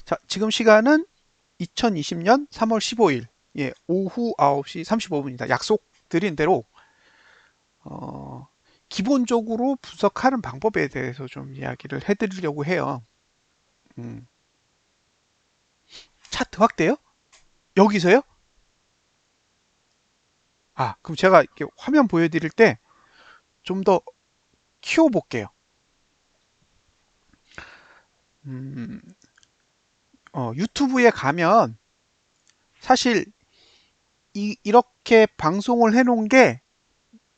자, 지금 시간은 2020년 3월 15일, 예, 오후 9시 35분입니다. 약속드린 대로, 어, 기본적으로 분석하는 방법에 대해서 좀 이야기를 해드리려고 해요. 음, 차트 확대요? 여기서요? 아, 그럼 제가 이렇게 화면 보여드릴 때 좀 더 키워볼게요. 음, 유튜브에 가면 사실 이렇게 방송을 해놓은 게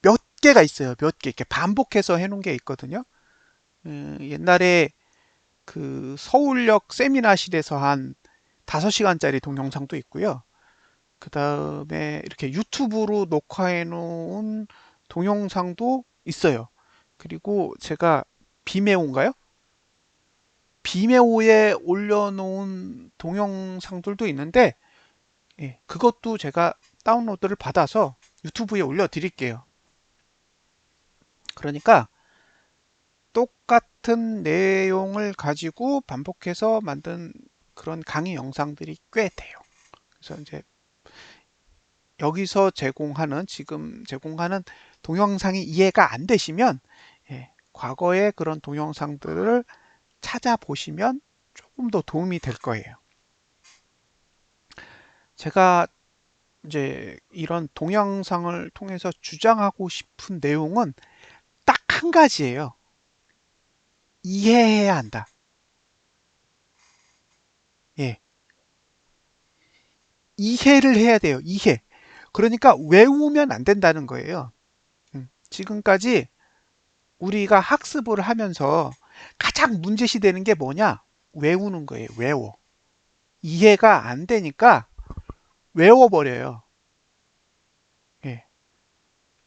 몇 개가 있어요. 몇 개. 이렇게 반복해서 해놓은 게 있거든요. 옛날에 그 서울역 세미나실에서 한 5시간짜리 동영상도 있고요. 그 다음에 이렇게 유튜브로 녹화해 놓은 동영상도 있어요. 그리고 제가 비메오인가요? 비메오에 올려놓은 동영상들도 있는데, 예, 그것도 제가 다운로드를 받아서 유튜브에 올려드릴게요. 그러니까 똑같은 내용을 가지고 반복해서 만든 그런 강의 영상들이 꽤 돼요. 그래서 이제 여기서 지금 제공하는 동영상이 이해가 안 되시면, 예, 과거의 그런 동영상들을 찾아보시면 조금 더 도움이 될 거예요. 제가 이제 이런 동영상을 통해서 주장하고 싶은 내용은 딱 한 가지예요. 이해해야 한다. 예. 이해를 해야 돼요. 이해. 그러니까 외우면 안 된다는 거예요. 지금까지 우리가 학습을 하면서 가장 문제시 되는 게 뭐냐? 외우는 거예요. 외워. 이해가 안 되니까 외워버려요. 예.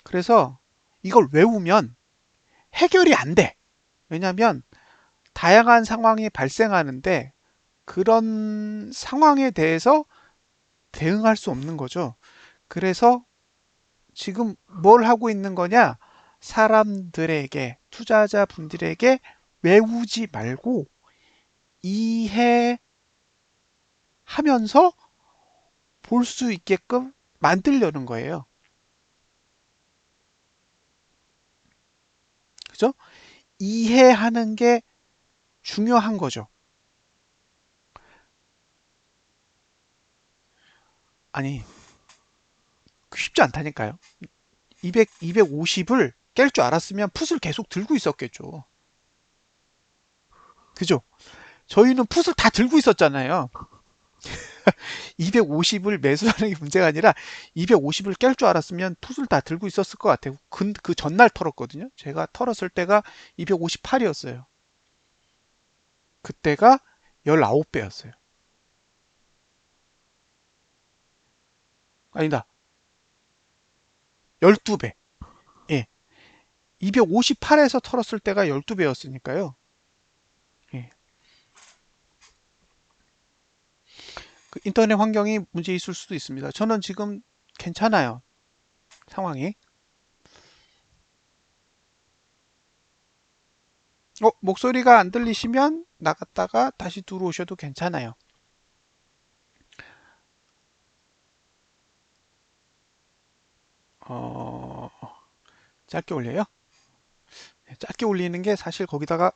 그래서 이걸 외우면 해결이 안 돼. 왜냐하면 다양한 상황이 발생하는데 그런 상황에 대해서 대응할 수 없는 거죠. 그래서 지금 뭘 하고 있는 거냐? 사람들에게, 투자자분들에게 외우지 말고 이해하면서 볼 수 있게끔 만들려는 거예요. 그죠? 이해하는 게 중요한 거죠. 아니, 쉽지 않다니까요. 250을 깰 줄 알았으면 풋을 계속 들고 있었겠죠. 그죠? 저희는 풋을 다 들고 있었잖아요. 250을 매수하는 게 문제가 아니라 250을 깰 줄 알았으면 풋을 다 들고 있었을 것 같아요. 그 전날 털었거든요. 제가 털었을 때가 258이었어요. 그때가 19배였어요. 아니다. 12배. 예. 258에서 털었을 때가 12배였으니까요. 예. 그 인터넷 환경이 문제 있을 수도 있습니다. 저는 지금 괜찮아요. 상황이. 목소리가 안 들리시면 나갔다가 다시 들어오셔도 괜찮아요. 어, 짧게 올려요? 네, 짧게 올리는 게 사실 거기다가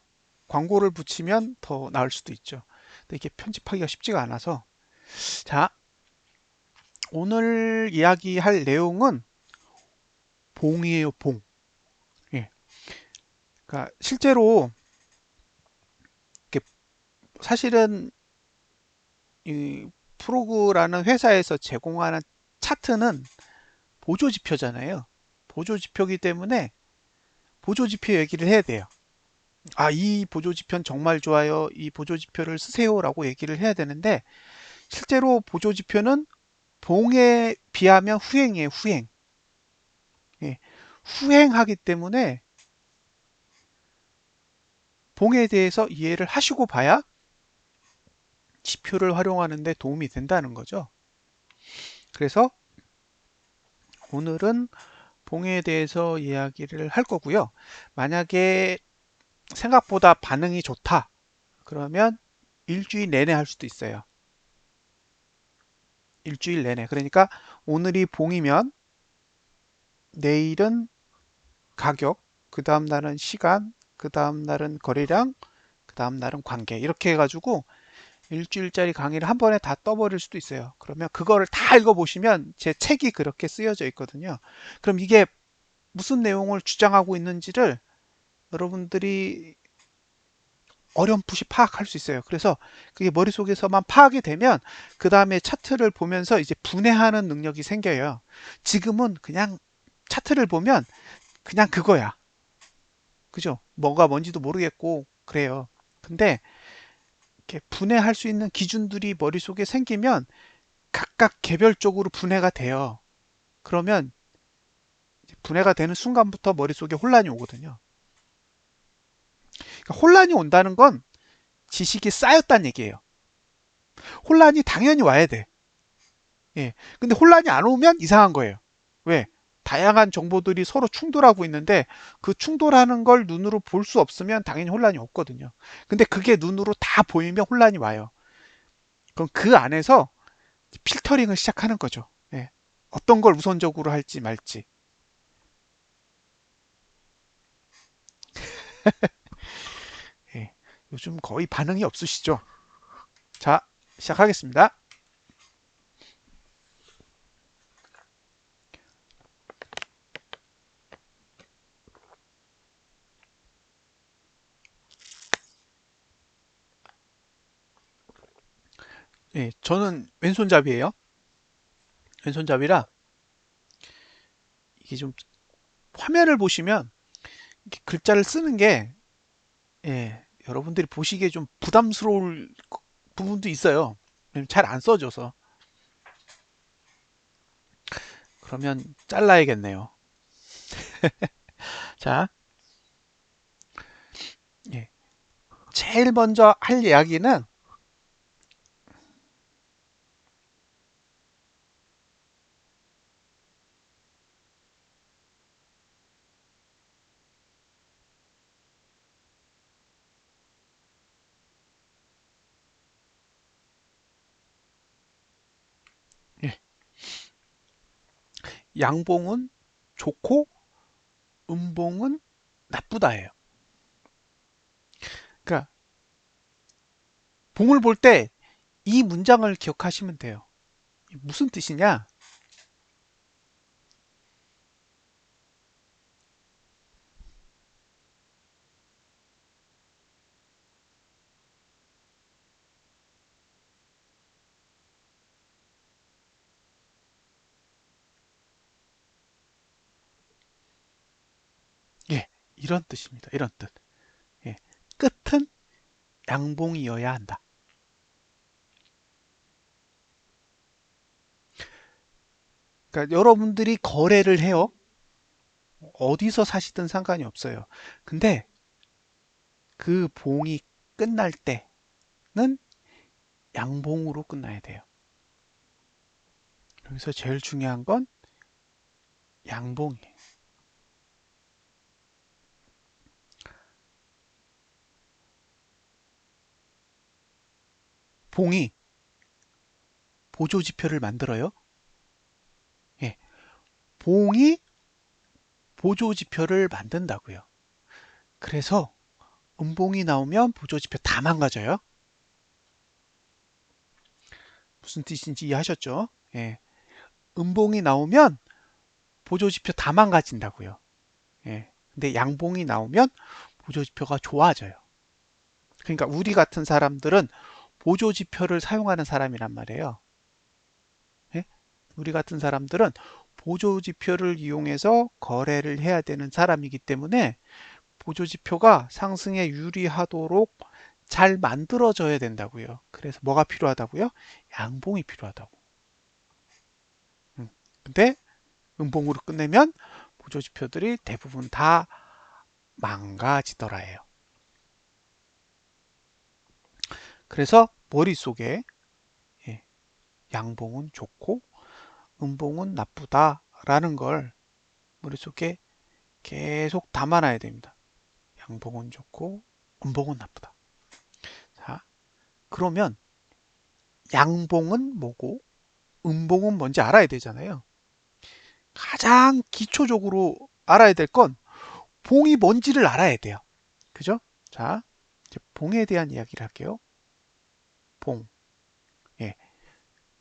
광고를 붙이면 더 나을 수도 있죠. 근데 이게 편집하기가 쉽지가 않아서. 자, 오늘 이야기할 내용은 봉이에요, 봉. 예. 그러니까 실제로 사실은 이 프로그라는 회사에서 제공하는 차트는 보조 지표잖아요. 보조 지표이기 때문에 보조 지표 얘기를 해야 돼요. 아, 이 보조 지표는 정말 좋아요. 이 보조 지표를 쓰세요라고 얘기를 해야 되는데 실제로 보조 지표는 봉에 비하면 후행이에요, 후행. 예, 후행하기 때문에 봉에 대해서 이해를 하시고 봐야 지표를 활용하는 데 도움이 된다는 거죠. 그래서 오늘은 봉에 대해서 이야기를 할 거고요. 만약에 생각보다 반응이 좋다. 그러면 일주일 내내 할 수도 있어요. 일주일 내내. 그러니까 오늘이 봉이면 내일은 가격, 그 다음 날은 시간, 그 다음 날은 거래량, 그 다음 날은 관계. 이렇게 해가지고 일주일짜리 강의를 한 번에 다 떠버릴 수도 있어요. 그러면 그거를 다 읽어보시면 제 책이 그렇게 쓰여져 있거든요. 그럼 이게 무슨 내용을 주장하고 있는지를 여러분들이 어렴풋이 파악할 수 있어요. 그래서 그게 머릿속에서만 파악이 되면 그 다음에 차트를 보면서 이제 분해하는 능력이 생겨요. 지금은 그냥 차트를 보면 그냥 그거야. 그죠? 뭐가 뭔지도 모르겠고 그래요. 근데 이렇게 분해할 수 있는 기준들이 머릿속에 생기면 각각 개별적으로 분해가 돼요. 그러면 분해가 되는 순간부터 머릿속에 혼란이 오거든요. 그러니까 혼란이 온다는 건 지식이 쌓였다는 얘기예요. 혼란이 당연히 와야 돼. 예. 근데 혼란이 안 오면 이상한 거예요. 왜? 다양한 정보들이 서로 충돌하고 있는데 그 충돌하는 걸 눈으로 볼 수 없으면 당연히 혼란이 없거든요. 근데 그게 눈으로 다 보이면 혼란이 와요. 그럼 그 안에서 필터링을 시작하는 거죠. 예. 어떤 걸 우선적으로 할지 말지. 예. 요즘 거의 반응이 없으시죠? 자, 시작하겠습니다. 예, 저는 왼손잡이에요. 왼손잡이라 이게 좀 화면을 보시면 이렇게 글자를 쓰는 게 예, 여러분들이 보시기에 좀 부담스러울 부분도 있어요. 잘 안 써져서. 그러면 잘라야겠네요. 자, 예. 제일 먼저 할 이야기는 예, 양봉은 좋고 음봉은 나쁘다예요. 그러니까 봉을 볼 때 이 문장을 기억하시면 돼요. 무슨 뜻이냐? 예, 이런 뜻입니다. 이런 뜻. 예, 끝은 양봉이어야 한다. 그러니까 여러분들이 거래를 해요. 어디서 사시든 상관이 없어요. 근데 그 봉이 끝날 때는 양봉으로 끝나야 돼요. 여기서 제일 중요한 건 양봉이에요. 봉이 보조지표를 만들어요. 예, 봉이 보조지표를 만든다고요. 그래서 음봉이 나오면 보조지표 다 망가져요. 무슨 뜻인지 이해하셨죠? 예, 음봉이 나오면 보조지표 다 망가진다고요. 예, 근데 양봉이 나오면 보조지표가 좋아져요. 그러니까 우리 같은 사람들은 보조지표를 사용하는 사람이란 말이에요. 예? 우리 같은 사람들은 보조지표를 이용해서 거래를 해야 되는 사람이기 때문에 보조지표가 상승에 유리하도록 잘 만들어져야 된다고요. 그래서 뭐가 필요하다고요? 양봉이 필요하다고. 근데 음봉으로 끝내면 보조지표들이 대부분 다 망가지더라예요. 그래서 머릿속에 예, 양봉은 좋고 음봉은 나쁘다라는 걸 머릿속에 계속 담아놔야 됩니다. 양봉은 좋고 음봉은 나쁘다. 자, 그러면 양봉은 뭐고 음봉은 뭔지 알아야 되잖아요. 가장 기초적으로 알아야 될 건 봉이 뭔지를 알아야 돼요. 그죠? 자, 이제 봉에 대한 이야기를 할게요. 봉. 예.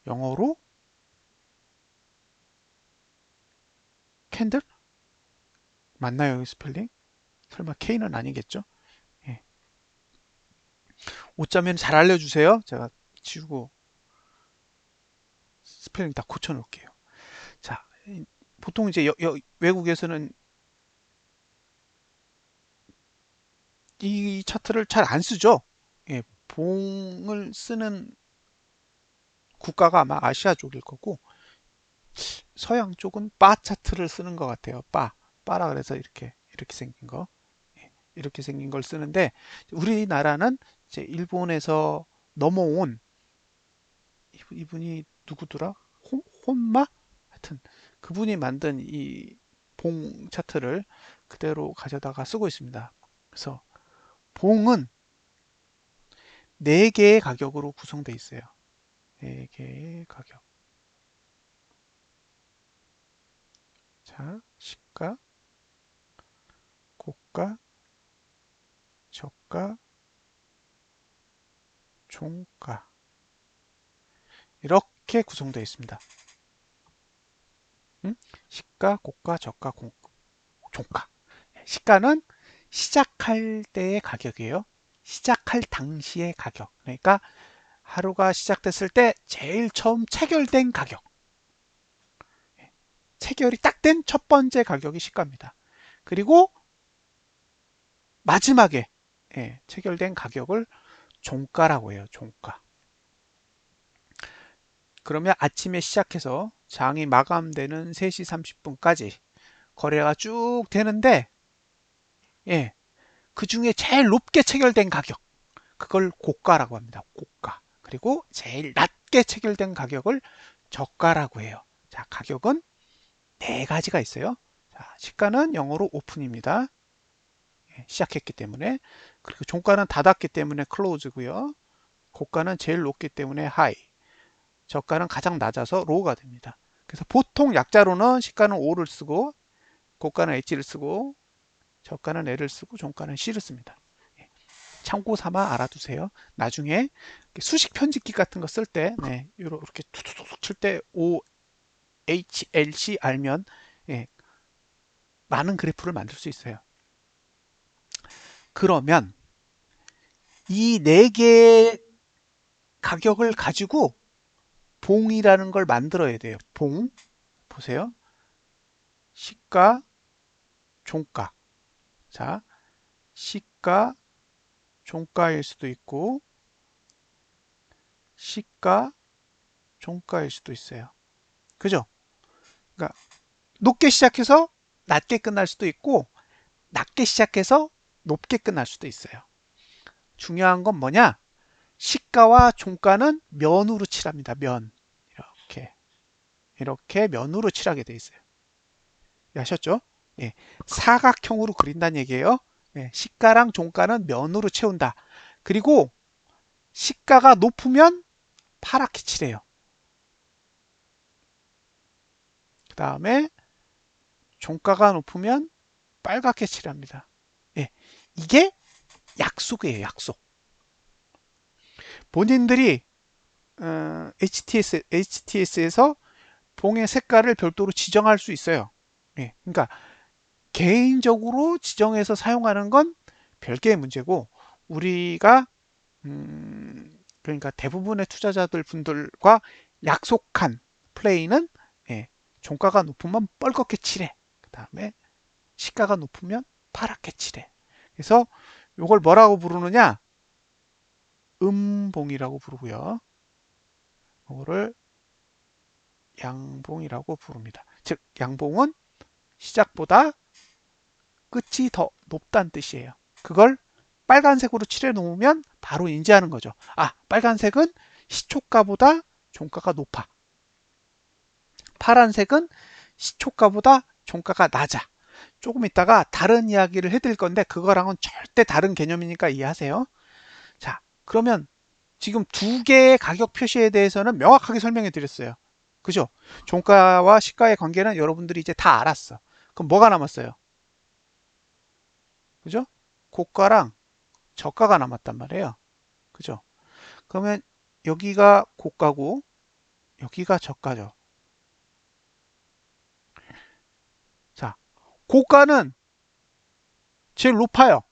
영어로 캔들? 맞나요, 스펠링? 설마 K는 아니겠죠? 예. 오자면 잘 알려주세요. 제가 지우고 스펠링 다 고쳐놓을게요. 자, 보통 이제 외국에서는 이 차트를 잘 안 쓰죠. 예, 봉을 쓰는 국가가 아마 아시아 쪽일 거고 서양 쪽은 바 차트를 쓰는 것 같아요. 바라 그래서 이렇게 생긴 거, 예, 이렇게 생긴 걸 쓰는데 우리나라는 이제 일본에서 넘어온 이분이 누구더라? 혼마? 하여튼 그분이 만든 이 봉 차트를 그대로 가져다가 쓰고 있습니다. 그래서 봉은 4개의 가격으로 구성되어 있어요. 4개의 가격. 자, 시가, 고가, 저가, 종가. 이렇게 구성되어 있습니다. 시가, 고가, 저가, 종가. 시가는 시작할 때의 가격이에요. 시작할 당시의 가격. 그러니까 하루가 시작됐을 때 제일 처음 체결된 가격. 체결이 딱 된 첫 번째 가격이 시가입니다. 그리고 마지막에 체결된 가격을 종가라고 해요. 종가. 그러면 아침에 시작해서 장이 마감되는 3시 30분까지 거래가 쭉 되는데 예, 그 중에 제일 높게 체결된 가격 그걸 고가라고 합니다. 고가. 그리고 제일 낮게 체결된 가격을 저가라고 해요. 자, 가격은 4가지가 있어요. 자, 시가는 영어로 오픈입니다. 시작했기 때문에. 그리고 종가는 닫았기 때문에 클로즈고요. 고가는 제일 높기 때문에 하이. 저가는 가장 낮아서 로우가 됩니다. 그래서 보통 약자로는 시가는 O를 쓰고 고가는 H를 쓰고 저가는 L을 쓰고 종가는 C를 씁니다. 참고 삼아 알아두세요. 나중에 수식 편집기 같은 거 쓸 때 이렇게 툭툭툭 칠 때 O, H, L, C 알면 많은 그래프를 만들 수 있어요. 그러면 이 4개의 가격을 가지고 봉이라는 걸 만들어야 돼요. 봉 보세요. 시가, 종가. 자, 시가, 종가일 수도 있고 시가, 종가일 수도 있어요. 그죠? 그러니까 높게 시작해서 낮게 끝날 수도 있고 낮게 시작해서 높게 끝날 수도 있어요. 중요한 건 뭐냐? 시가와 종가는 면으로 칠합니다. 면. 이렇게 면으로 칠하게 돼 있어요. 아셨죠? 예, 사각형으로 그린다는 얘기예요. 예, 시가랑 종가는 면으로 채운다. 그리고 시가가 높으면 파랗게 칠해요. 그 다음에 종가가 높으면 빨갛게 칠합니다. 예, 이게 약속이에요. 약속. 본인들이 HTS에서 봉의 색깔을 별도로 지정할 수 있어요. 예, 그러니까 개인적으로 지정해서 사용하는 건 별개의 문제고 우리가 그러니까 대부분의 투자자들 분들과 약속한 플레이는 종가가 높으면 뻘겋게 칠해. 그 다음에 시가가 높으면 파랗게 칠해. 그래서 이걸 뭐라고 부르느냐? 음봉이라고 부르고요. 이거를 양봉이라고 부릅니다. 즉 양봉은 시작보다 끝이 더 높다는 뜻이에요. 그걸 빨간색으로 칠해 놓으면 바로 인지하는 거죠. 아, 빨간색은 시초가보다 종가가 높아. 파란색은 시초가보다 종가가 낮아. 조금 있다가 다른 이야기를 해드릴 건데 그거랑은 절대 다른 개념이니까 이해하세요. 자, 그러면 지금 두 개의 가격 표시에 대해서는 명확하게 설명해 드렸어요. 그죠? 종가와 시가의 관계는 여러분들이 이제 다 알았어. 그럼 뭐가 남았어요? 그죠? 고가랑 저가가 남았단 말이에요. 그죠? 그러면 여기가 고가고 여기가 저가죠. 자, 고가는 제일 높아요.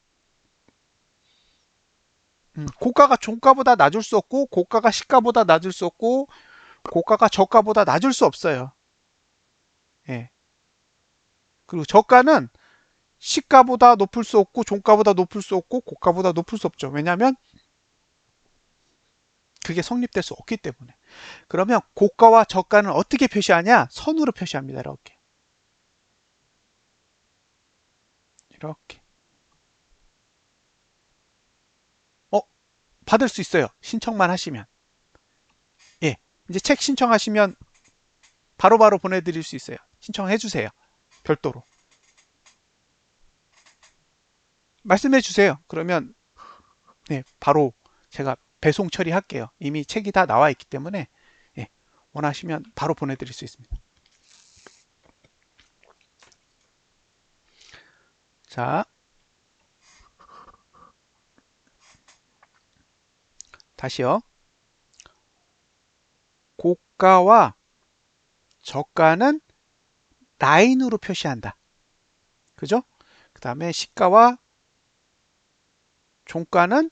고가가 종가보다 낮을 수 없고 고가가 시가보다 낮을 수 없고 고가가 저가보다 낮을 수 없어요. 예. 그리고 저가는 시가보다 높을 수 없고 종가보다 높을 수 없고 고가보다 높을 수 없죠. 왜냐하면 그게 성립될 수 없기 때문에. 그러면 고가와 저가는 어떻게 표시하냐? 선으로 표시합니다. 이렇게. 이렇게. 어, 받을 수 있어요. 신청만 하시면. 예. 이제 책 신청하시면 바로바로 보내드릴 수 있어요. 신청해 주세요. 별도로. 말씀해 주세요. 그러면 네, 바로 제가 배송 처리할게요. 이미 책이 다 나와 있기 때문에 예, 원하시면 바로 보내드릴 수 있습니다. 자, 다시요. 고가와 저가는 라인으로 표시한다. 그죠? 그 다음에 시가와 종가는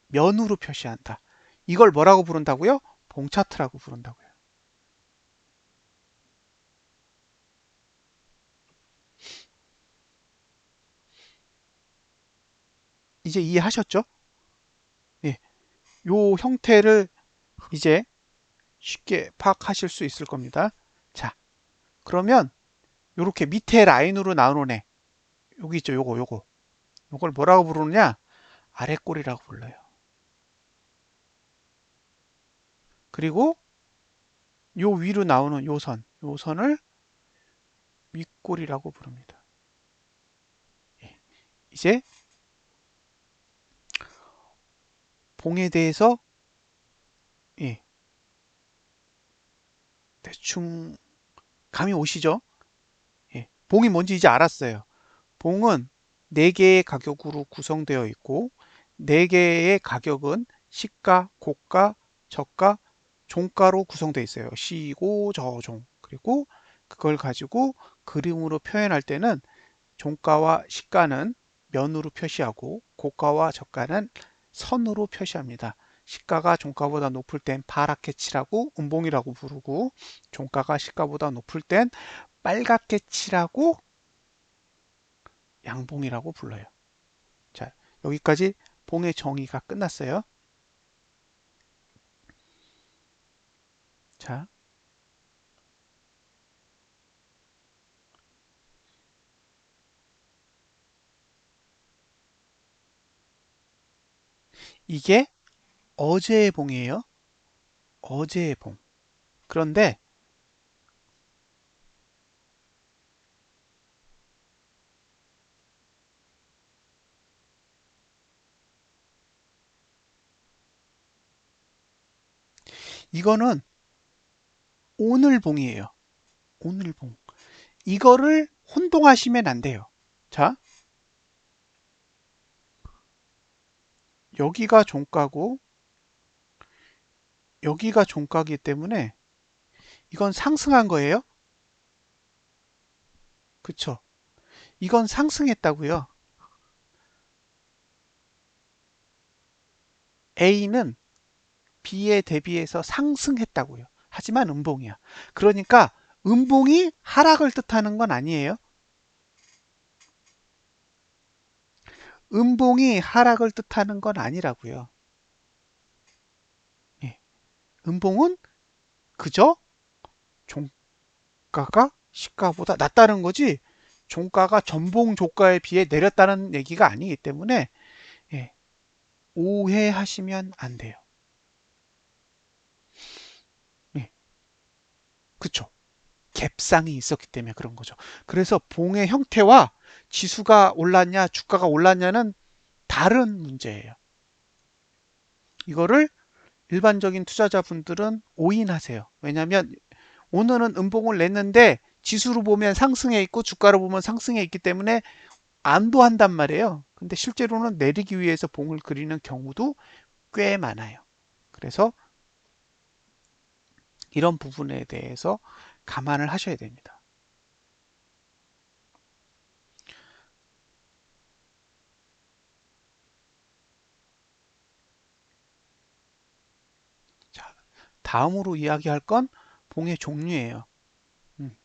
면으로 표시한다. 이걸 뭐라고 부른다고요? 봉차트라고 부른다고요. 이제 이해하셨죠? 예, 요 형태를 이제 쉽게 파악하실 수 있을 겁니다. 자, 그러면 요렇게 밑에 라인으로 나오는 애, 여기 있죠, 요걸 뭐라고 부르느냐? 아랫골이라고 불러요. 그리고 요 위로 나오는 요 선을 윗골이라고 부릅니다. 예, 이제 봉에 대해서 예, 대충 감이 오시죠? 예, 봉이 뭔지 이제 알았어요. 봉은 4개의 가격으로 구성되어 있고 4개의 가격은 시가, 고가, 저가, 종가로 구성되어 있어요. 시고, 저종. 그리고 그걸 가지고 그림으로 표현할 때는 종가와 시가는 면으로 표시하고 고가와 저가는 선으로 표시합니다. 시가가 종가보다 높을 땐 파랗게 칠하고 음봉이라고 부르고 종가가 시가보다 높을 땐 빨갛게 칠하고 양봉이라고 불러요. 자, 여기까지 봉의 정의가 끝났어요. 자, 이게 어제의 봉이에요. 어제의 봉. 그런데 이거는 오늘 봉이에요. 오늘 봉. 이거를 혼동하시면 안 돼요. 자, 여기가 종가고 여기가 종가이기 때문에 이건 상승한 거예요. 그쵸? 이건 상승했다고요. A는 B에 대비해서 상승했다고요. 하지만 음봉이야. 그러니까 음봉이 하락을 뜻하는 건 아니에요. 음봉이 하락을 뜻하는 건 아니라고요. 예. 음봉은 그저 종가가 시가보다 낮다는 거지 종가가 전봉 조가에 비해 내렸다는 얘기가 아니기 때문에 예. 오해하시면 안 돼요. 예. 그쵸? 갭상이 있었기 때문에 그런 거죠. 그래서 봉의 형태와 지수가 올랐냐 주가가 올랐냐는 다른 문제예요. 이거를 일반적인 투자자분들은 올인하세요. 왜냐하면 오늘은 음봉을 냈는데 지수로 보면 상승해 있고 주가로 보면 상승해 있기 때문에 안도한단 말이에요. 근데 실제로는 내리기 위해서 봉을 그리는 경우도 꽤 많아요. 그래서 이런 부분에 대해서 감안을 하셔야 됩니다. 자, 다음으로 이야기할 건 봉의 종류예요. 음,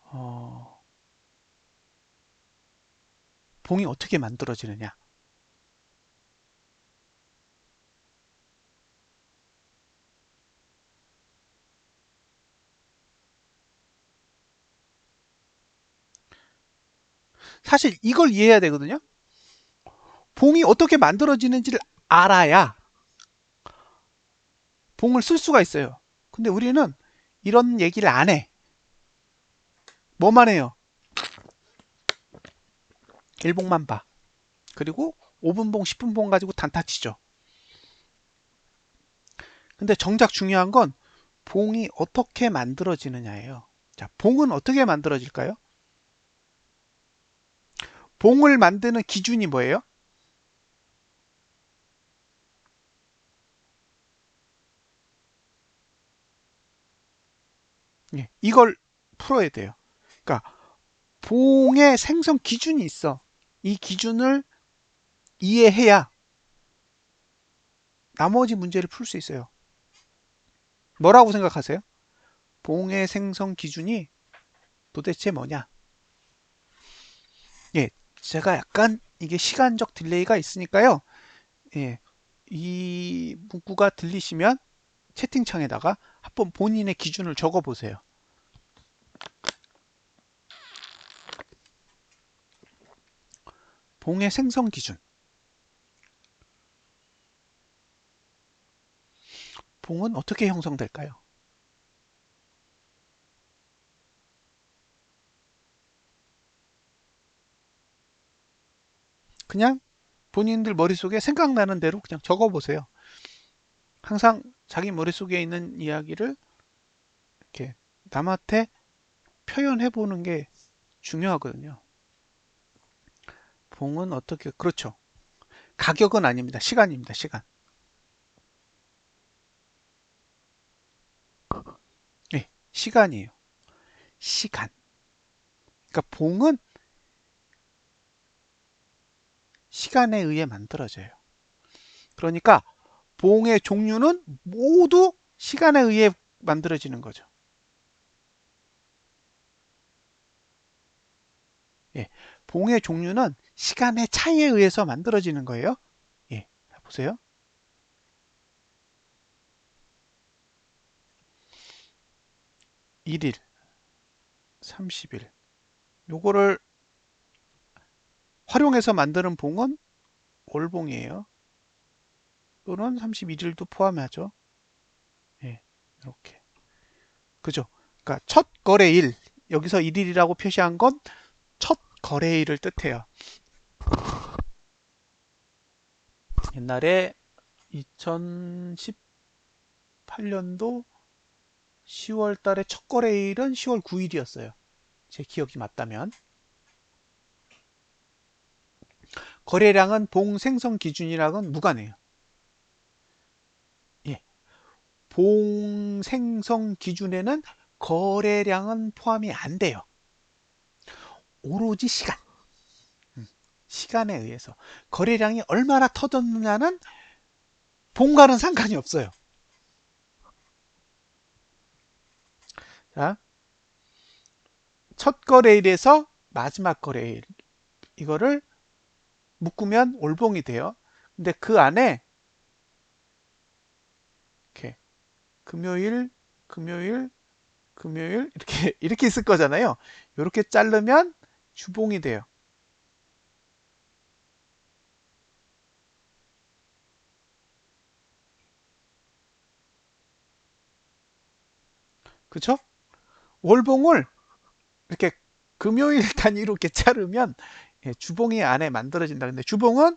어, 봉이 어떻게 만들어지느냐. 사실 이걸 이해해야 되거든요. 봉이 어떻게 만들어지는지를 알아야 봉을 쓸 수가 있어요. 근데 우리는 이런 얘기를 안 해. 뭐만 해요? 일봉만 봐. 그리고 5분봉, 10분봉 가지고 단타 치죠. 근데 정작 중요한 건 봉이 어떻게 만들어지느냐예요. 자, 봉은 어떻게 만들어질까요? 봉을 만드는 기준이 뭐예요? 예, 이걸 풀어야 돼요. 그러니까 봉의 생성 기준이 있어. 이 기준을 이해해야 나머지 문제를 풀 수 있어요. 뭐라고 생각하세요? 봉의 생성 기준이 도대체 뭐냐? 예, 제가 약간 이게 시간적 딜레이가 있으니까요. 예, 이 문구가 들리시면 채팅창에다가 한번 본인의 기준을 적어 보세요. 봉의 생성 기준. 봉은 어떻게 형성될까요? 그냥 본인들 머릿속에 생각나는 대로 그냥 적어 보세요. 항상 자기 머릿속에 있는 이야기를 이렇게 남한테 표현해 보는 게 중요하거든요. 봉은 어떻게, 그렇죠. 가격은 아닙니다. 시간입니다. 시간. 네, 시간이에요. 시간. 그러니까 봉은 시간에 의해 만들어져요. 그러니까 봉의 종류는 모두 시간에 의해 만들어지는 거죠. 예, 봉의 종류는 시간의 차이에 의해서 만들어지는 거예요. 예, 보세요. 1일, 30일. 요거를 활용해서 만드는 봉은 월봉이에요. 또는 31일도 포함하죠. 예, 이렇게. 그죠? 그러니까 첫 거래일, 여기서 1일이라고 표시한 건 첫 거래일을 뜻해요. 옛날에 2018년도 10월 달에 첫 거래일은 10월 9일이었어요. 제 기억이 맞다면. 거래량은 봉 생성 기준이랑은 무관해요. 예. 봉 생성 기준에는 거래량은 포함이 안 돼요. 오로지 시간. 시간에 의해서. 거래량이 얼마나 터졌느냐는 봉과는 상관이 없어요. 자, 첫 거래일에서 마지막 거래일. 이거를 묶으면 월봉이 돼요. 근데 그 안에 이렇게 금요일, 금요일, 금요일 이렇게 이렇게 있을 거잖아요. 이렇게 자르면 주봉이 돼요. 그쵸? 월봉을 이렇게 금요일 단위로 이렇게 자르면 예, 주봉이 안에 만들어진다. 근데 주봉은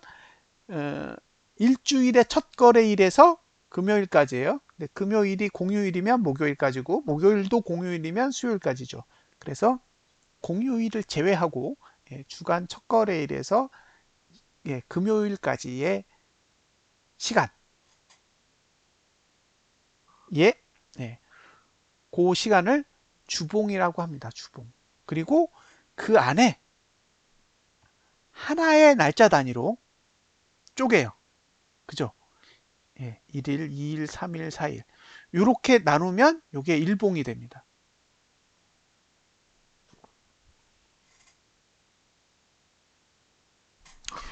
어, 일주일의 첫 거래일에서 금요일까지예요. 네, 금요일이 공휴일이면 목요일까지고 목요일도 공휴일이면 수요일까지죠. 그래서 공휴일을 제외하고 주간 첫 거래일에서 금요일까지의 시간 예, 그 시간을 주봉이라고 합니다. 주봉. 그리고 그 안에 하나의 날짜 단위로 쪼개요. 그죠? 1일, 2일, 3일, 4일. 이렇게 나누면 이게 일봉이 됩니다.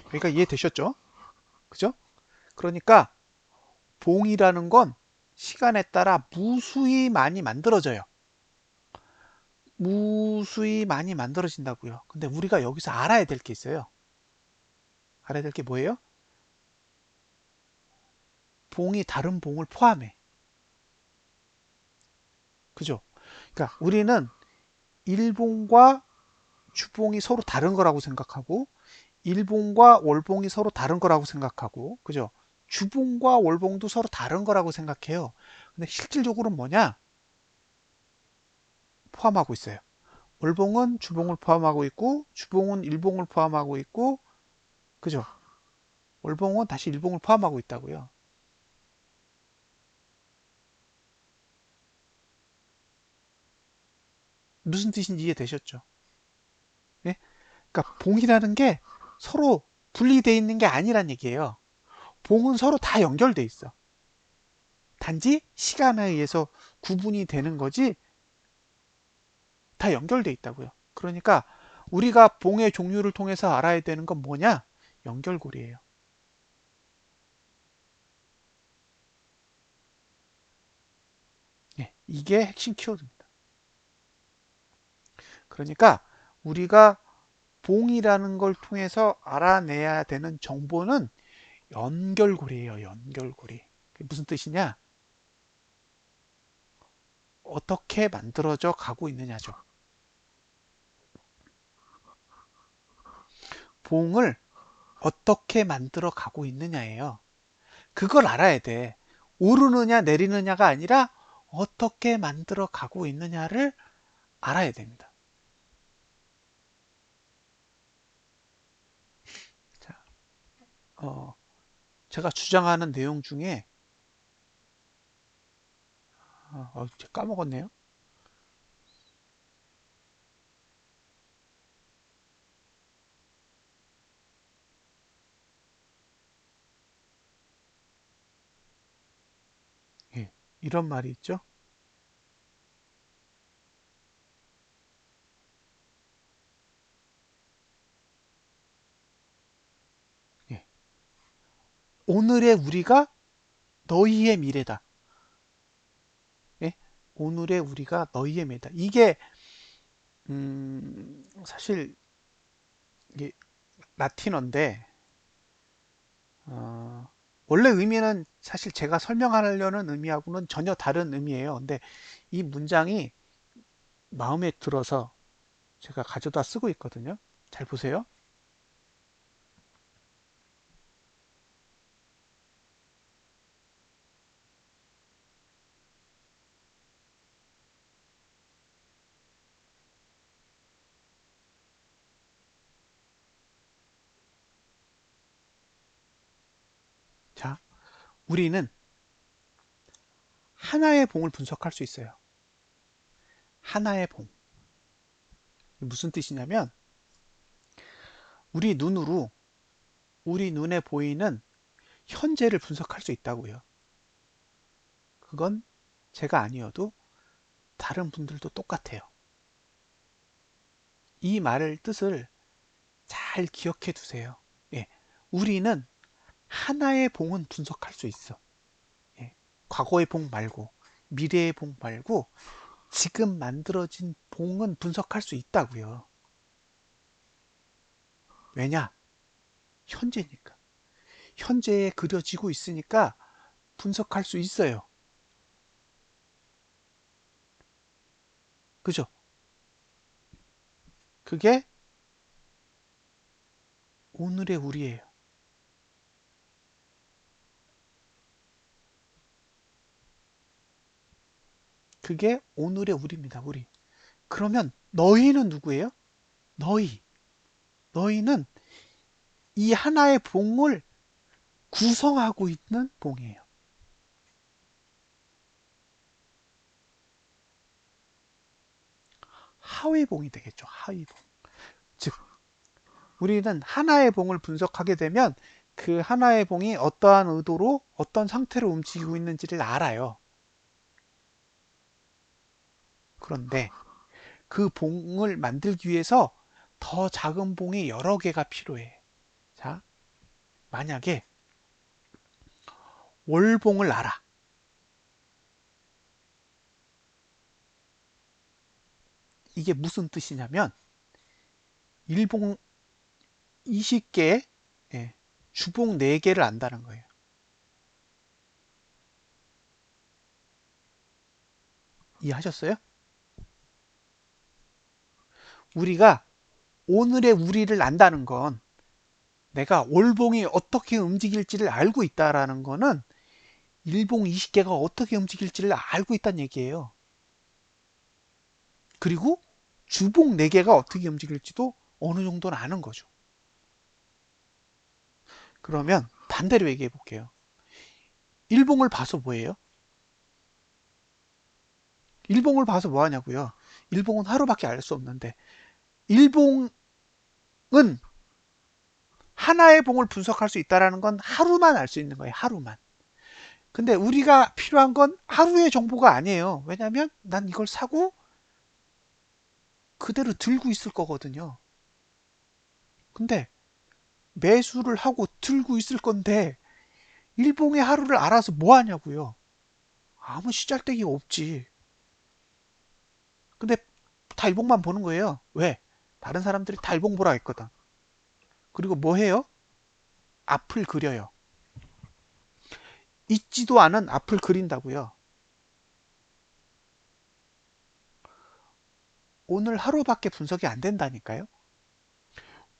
그러니까 이해되셨죠? 그죠? 그러니까 봉이라는 건 시간에 따라 무수히 많이 만들어져요. 무수히 많이 만들어진다고요. 근데 우리가 여기서 알아야 될 게 있어요. 알아야 될 게 뭐예요? 봉이 다른 봉을 포함해. 그죠? 그러니까 우리는 일봉과 주봉이 서로 다른 거라고 생각하고 일봉과 월봉이 서로 다른 거라고 생각하고 그죠? 주봉과 월봉도 서로 다른 거라고 생각해요. 근데 실질적으로는 뭐냐? 포함하고 있어요. 월봉은 주봉을 포함하고 있고 주봉은 일봉을 포함하고 있고 그죠? 월봉은 다시 일봉을 포함하고 있다고요. 무슨 뜻인지 이해되셨죠? 예? 그러니까 봉이라는 게 서로 분리되어 있는 게 아니란 얘기예요. 봉은 서로 다 연결돼 있어. 단지 시간에 의해서 구분이 되는 거지 다 연결돼 있다고요. 그러니까 우리가 봉의 종류를 통해서 알아야 되는 건 뭐냐? 연결고리예요. 이게 핵심 키워드입니다. 그러니까 우리가 봉이라는 걸 통해서 알아내야 되는 정보는 연결고리예요. 연결고리. 그게 무슨 뜻이냐? 어떻게 만들어져 가고 있느냐죠. 봉을 어떻게 만들어 가고 있느냐예요. 그걸 알아야 돼. 오르느냐 내리느냐가 아니라 어떻게 만들어 가고 있느냐를 알아야 됩니다. 자, 어, 제가 주장하는 내용 중에 까먹었네요. 예, 이런 말이 있죠. 예, 오늘의 우리가 너희의 미래다. 예, 오늘의 우리가 너희의 미래다. 이게 사실 이게 라틴어인데 어, 원래 의미는 사실 제가 설명하려는 의미하고는 전혀 다른 의미예요. 근데 이 문장이 마음에 들어서 제가 가져다 쓰고 있거든요. 잘 보세요. 자, 우리는 하나의 봉을 분석할 수 있어요. 하나의 봉. 무슨 뜻이냐면 우리 눈으로 우리 눈에 보이는 현재를 분석할 수 있다고요. 그건 제가 아니어도 다른 분들도 똑같아요. 이 말을 뜻을 잘 기억해 두세요. 예, 우리는 하나의 봉은 분석할 수 있어. 예, 과거의 봉 말고 미래의 봉 말고 지금 만들어진 봉은 분석할 수 있다고요. 왜냐? 현재니까. 현재에 그려지고 있으니까 분석할 수 있어요. 그죠? 그게 오늘의 우리예요. 그게 오늘의 우리입니다. 우리. 그러면 너희는 누구예요? 너희. 너희는 이 하나의 봉을 구성하고 있는 봉이에요. 하위봉이 되겠죠. 하위봉. 즉 우리는 하나의 봉을 분석하게 되면 그 하나의 봉이 어떠한 의도로 어떤 상태로 움직이고 있는지를 알아요. 그런데 그 봉을 만들기 위해서 더 작은 봉이 여러 개가 필요해. 자, 만약에 월봉을 알아. 이게 무슨 뜻이냐면 일봉 20개, 예, 주봉 4개를 안다는 거예요. 이해하셨어요? 우리가 오늘의 우리를 안다는 건 내가 월봉이 어떻게 움직일지를 알고 있다라는 거는 일봉 20개가 어떻게 움직일지를 알고 있다는 얘기예요. 그리고 주봉 4개가 어떻게 움직일지도 어느 정도는 아는 거죠. 그러면 반대로 얘기해 볼게요. 일봉을 봐서 뭐예요? 일봉을 봐서 뭐 하냐고요? 일봉은 하루밖에 알 수 없는데 일봉은 하나의 봉을 분석할 수 있다는 건 하루만 알 수 있는 거예요. 하루만. 근데 우리가 필요한 건 하루의 정보가 아니에요. 왜냐하면 난 이걸 사고 그대로 들고 있을 거거든요. 근데 매수를 하고 들고 있을 건데 일봉의 하루를 알아서 뭐 하냐고요. 아무 시잘데기가 없지. 근데 다 일봉만 보는 거예요. 왜? 다른 사람들이 다 일봉 보라 했거든. 그리고 뭐 해요? 앞을 그려요. 있지도 않은 앞을 그린다고요. 오늘 하루밖에 분석이 안 된다니까요.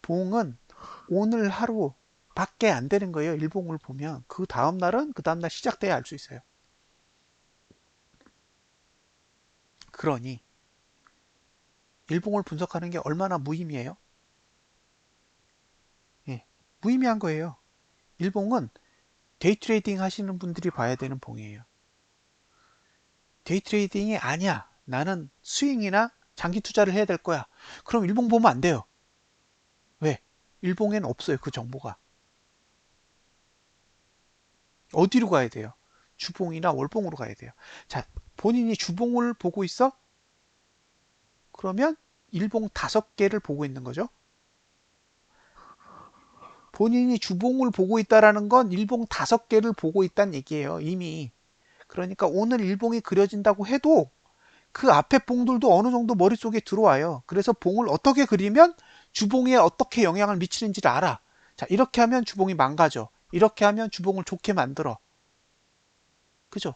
봉은 오늘 하루밖에 안 되는 거예요. 일봉을 보면 그 다음 날은 그 다음 날 시작돼야 알 수 있어요. 그러니 일봉을 분석하는 게 얼마나 무의미해요? 예, 무의미한 거예요. 일봉은 데이 트레이딩 하시는 분들이 봐야 되는 봉이에요. 데이 트레이딩이 아니야. 나는 스윙이나 장기 투자를 해야 될 거야. 그럼 일봉 보면 안 돼요. 왜? 일봉에는 없어요. 그 정보가. 어디로 가야 돼요? 주봉이나 월봉으로 가야 돼요. 자, 본인이 주봉을 보고 있어? 그러면 일봉 5개를 보고 있는 거죠. 본인이 주봉을 보고 있다라는 건 일봉 5개를 보고 있다는 얘기예요. 이미. 그러니까 오늘 일봉이 그려진다고 해도 그 앞에 봉들도 어느 정도 머릿속에 들어와요. 그래서 봉을 어떻게 그리면 주봉에 어떻게 영향을 미치는지를 알아. 자, 이렇게 하면 주봉이 망가져. 이렇게 하면 주봉을 좋게 만들어. 그죠?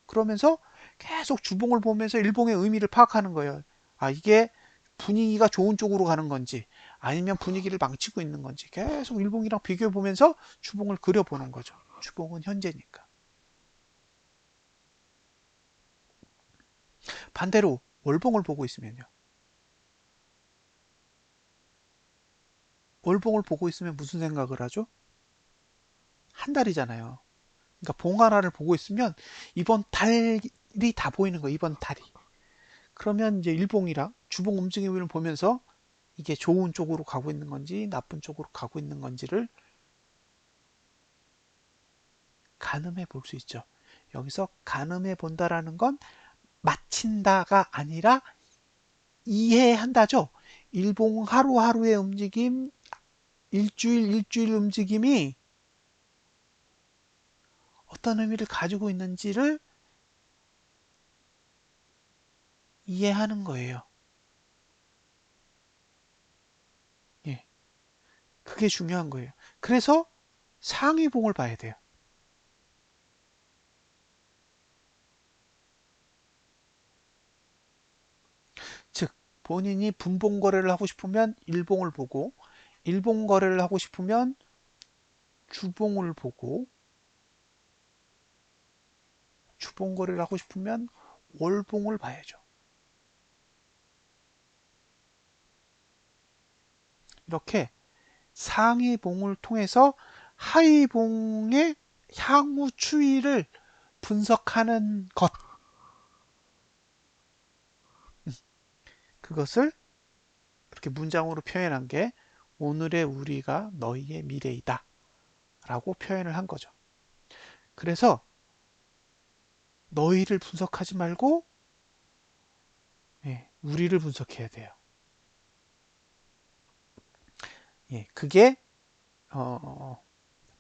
그러면서 계속 주봉을 보면서 일봉의 의미를 파악하는 거예요. 아, 이게 분위기가 좋은 쪽으로 가는 건지 아니면 분위기를 망치고 있는 건지 계속 일봉이랑 비교해 보면서 주봉을 그려보는 거죠. 주봉은 현재니까. 반대로 월봉을 보고 있으면요. 월봉을 보고 있으면 무슨 생각을 하죠? 한 달이잖아요. 그러니까 봉 하나를 보고 있으면 이번 달이 다 보이는 거예요. 이번 달이. 그러면 이제 일봉이랑 주봉 움직임을 보면서 이게 좋은 쪽으로 가고 있는 건지 나쁜 쪽으로 가고 있는 건지를 가늠해 볼 수 있죠. 여기서 가늠해 본다라는 건 맞힌다가 아니라 이해한다죠. 일봉 하루하루의 움직임, 일주일 움직임이 어떤 의미를 가지고 있는지를 이해하는 거예요. 예, 그게 중요한 거예요. 그래서 상위봉을 봐야 돼요. 즉, 본인이 분봉 거래를 하고 싶으면 일봉을 보고, 일봉 거래를 하고 싶으면 주봉을 보고, 주봉 거래를 하고 싶으면 월봉을 봐야죠. 이렇게 상위봉을 통해서 하위봉의 향후 추이를 분석하는 것, 그것을 이렇게 문장으로 표현한 게 오늘의 우리가 너희의 미래이다 라고 표현을 한 거죠. 그래서 너희를 분석하지 말고 우리를 분석해야 돼요. 그게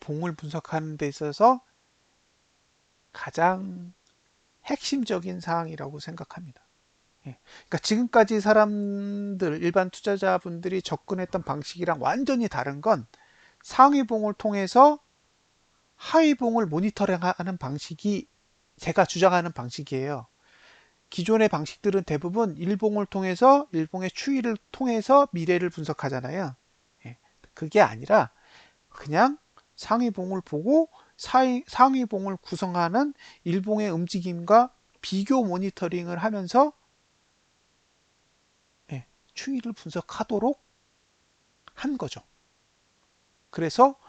봉을 분석하는 데 있어서 가장 핵심적인 사항이라고 생각합니다. 그러니까 지금까지 사람들, 일반 투자자분들이 접근했던 방식이랑 완전히 다른 건 상위봉을 통해서 하위봉을 모니터링하는 방식이 제가 주장하는 방식이에요. 기존의 방식들은 대부분 일봉을 통해서 일봉의 추이를 통해서 미래를 분석하잖아요. 그게 아니라 그냥 상위봉을 보고 상위봉을 구성하는 일봉의 움직임과 비교 모니터링을 하면서 추이를 분석하도록 한 거죠. 그래서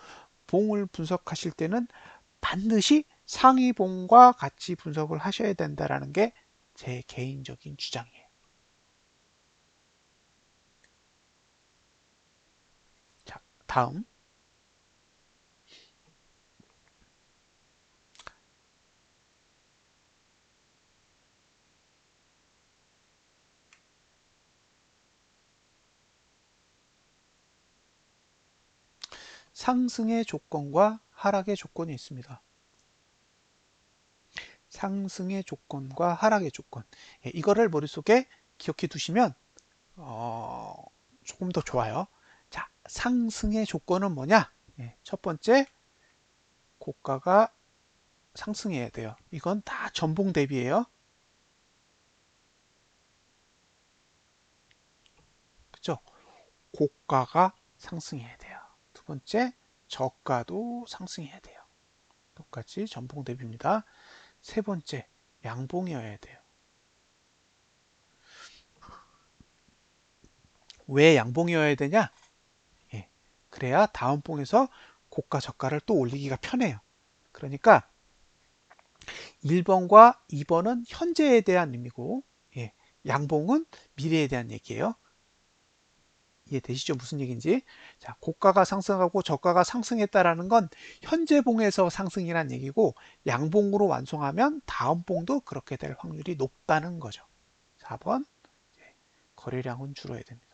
봉을 분석하실 때는 반드시 상위봉과 같이 분석을 하셔야 된다는 게 제 개인적인 주장이에요. 자, 다음. 상승의 조건과 하락의 조건이 있습니다. 상승의 조건과 하락의 조건. 이거를 머릿속에 기억해 두시면 조금 더 좋아요. 자, 상승의 조건은 뭐냐? 첫 번째, 고가가 상승해야 돼요. 이건 다 전봉 대비예요. 그죠? 고가가 상승해야 돼요. 두 번째, 저가도 상승해야 돼요. 똑같이 전봉 대비입니다. 세 번째, 양봉이어야 돼요. 왜 양봉이어야 되냐? 그래야 다음 봉에서 고가 저가를 또 올리기가 편해요. 그러니까 1번과 2번은 현재에 대한 의미고 양봉은 미래에 대한 얘기예요. 이해되시죠? 무슨 얘기인지. 자, 고가가 상승하고 저가가 상승했다라는 건 현재 봉에서 상승이란 얘기고 양봉으로 완성하면 다음 봉도 그렇게 될 확률이 높다는 거죠. 4번 거래량은 줄어야 됩니다.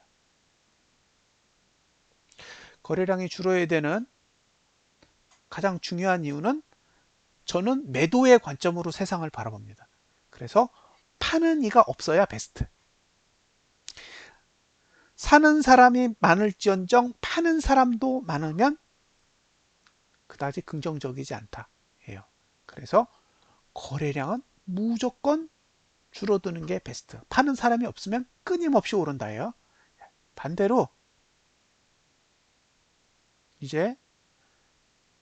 거래량이 줄어야 되는 가장 중요한 이유는 저는 매도의 관점으로 세상을 바라봅니다. 그래서 파는 이가 없어야 베스트. 사는 사람이 많을지언정 파는 사람도 많으면 그다지 긍정적이지 않다 해요. 그래서 거래량은 무조건 줄어드는 게 베스트. 파는 사람이 없으면 끊임없이 오른다 해요. 반대로 이제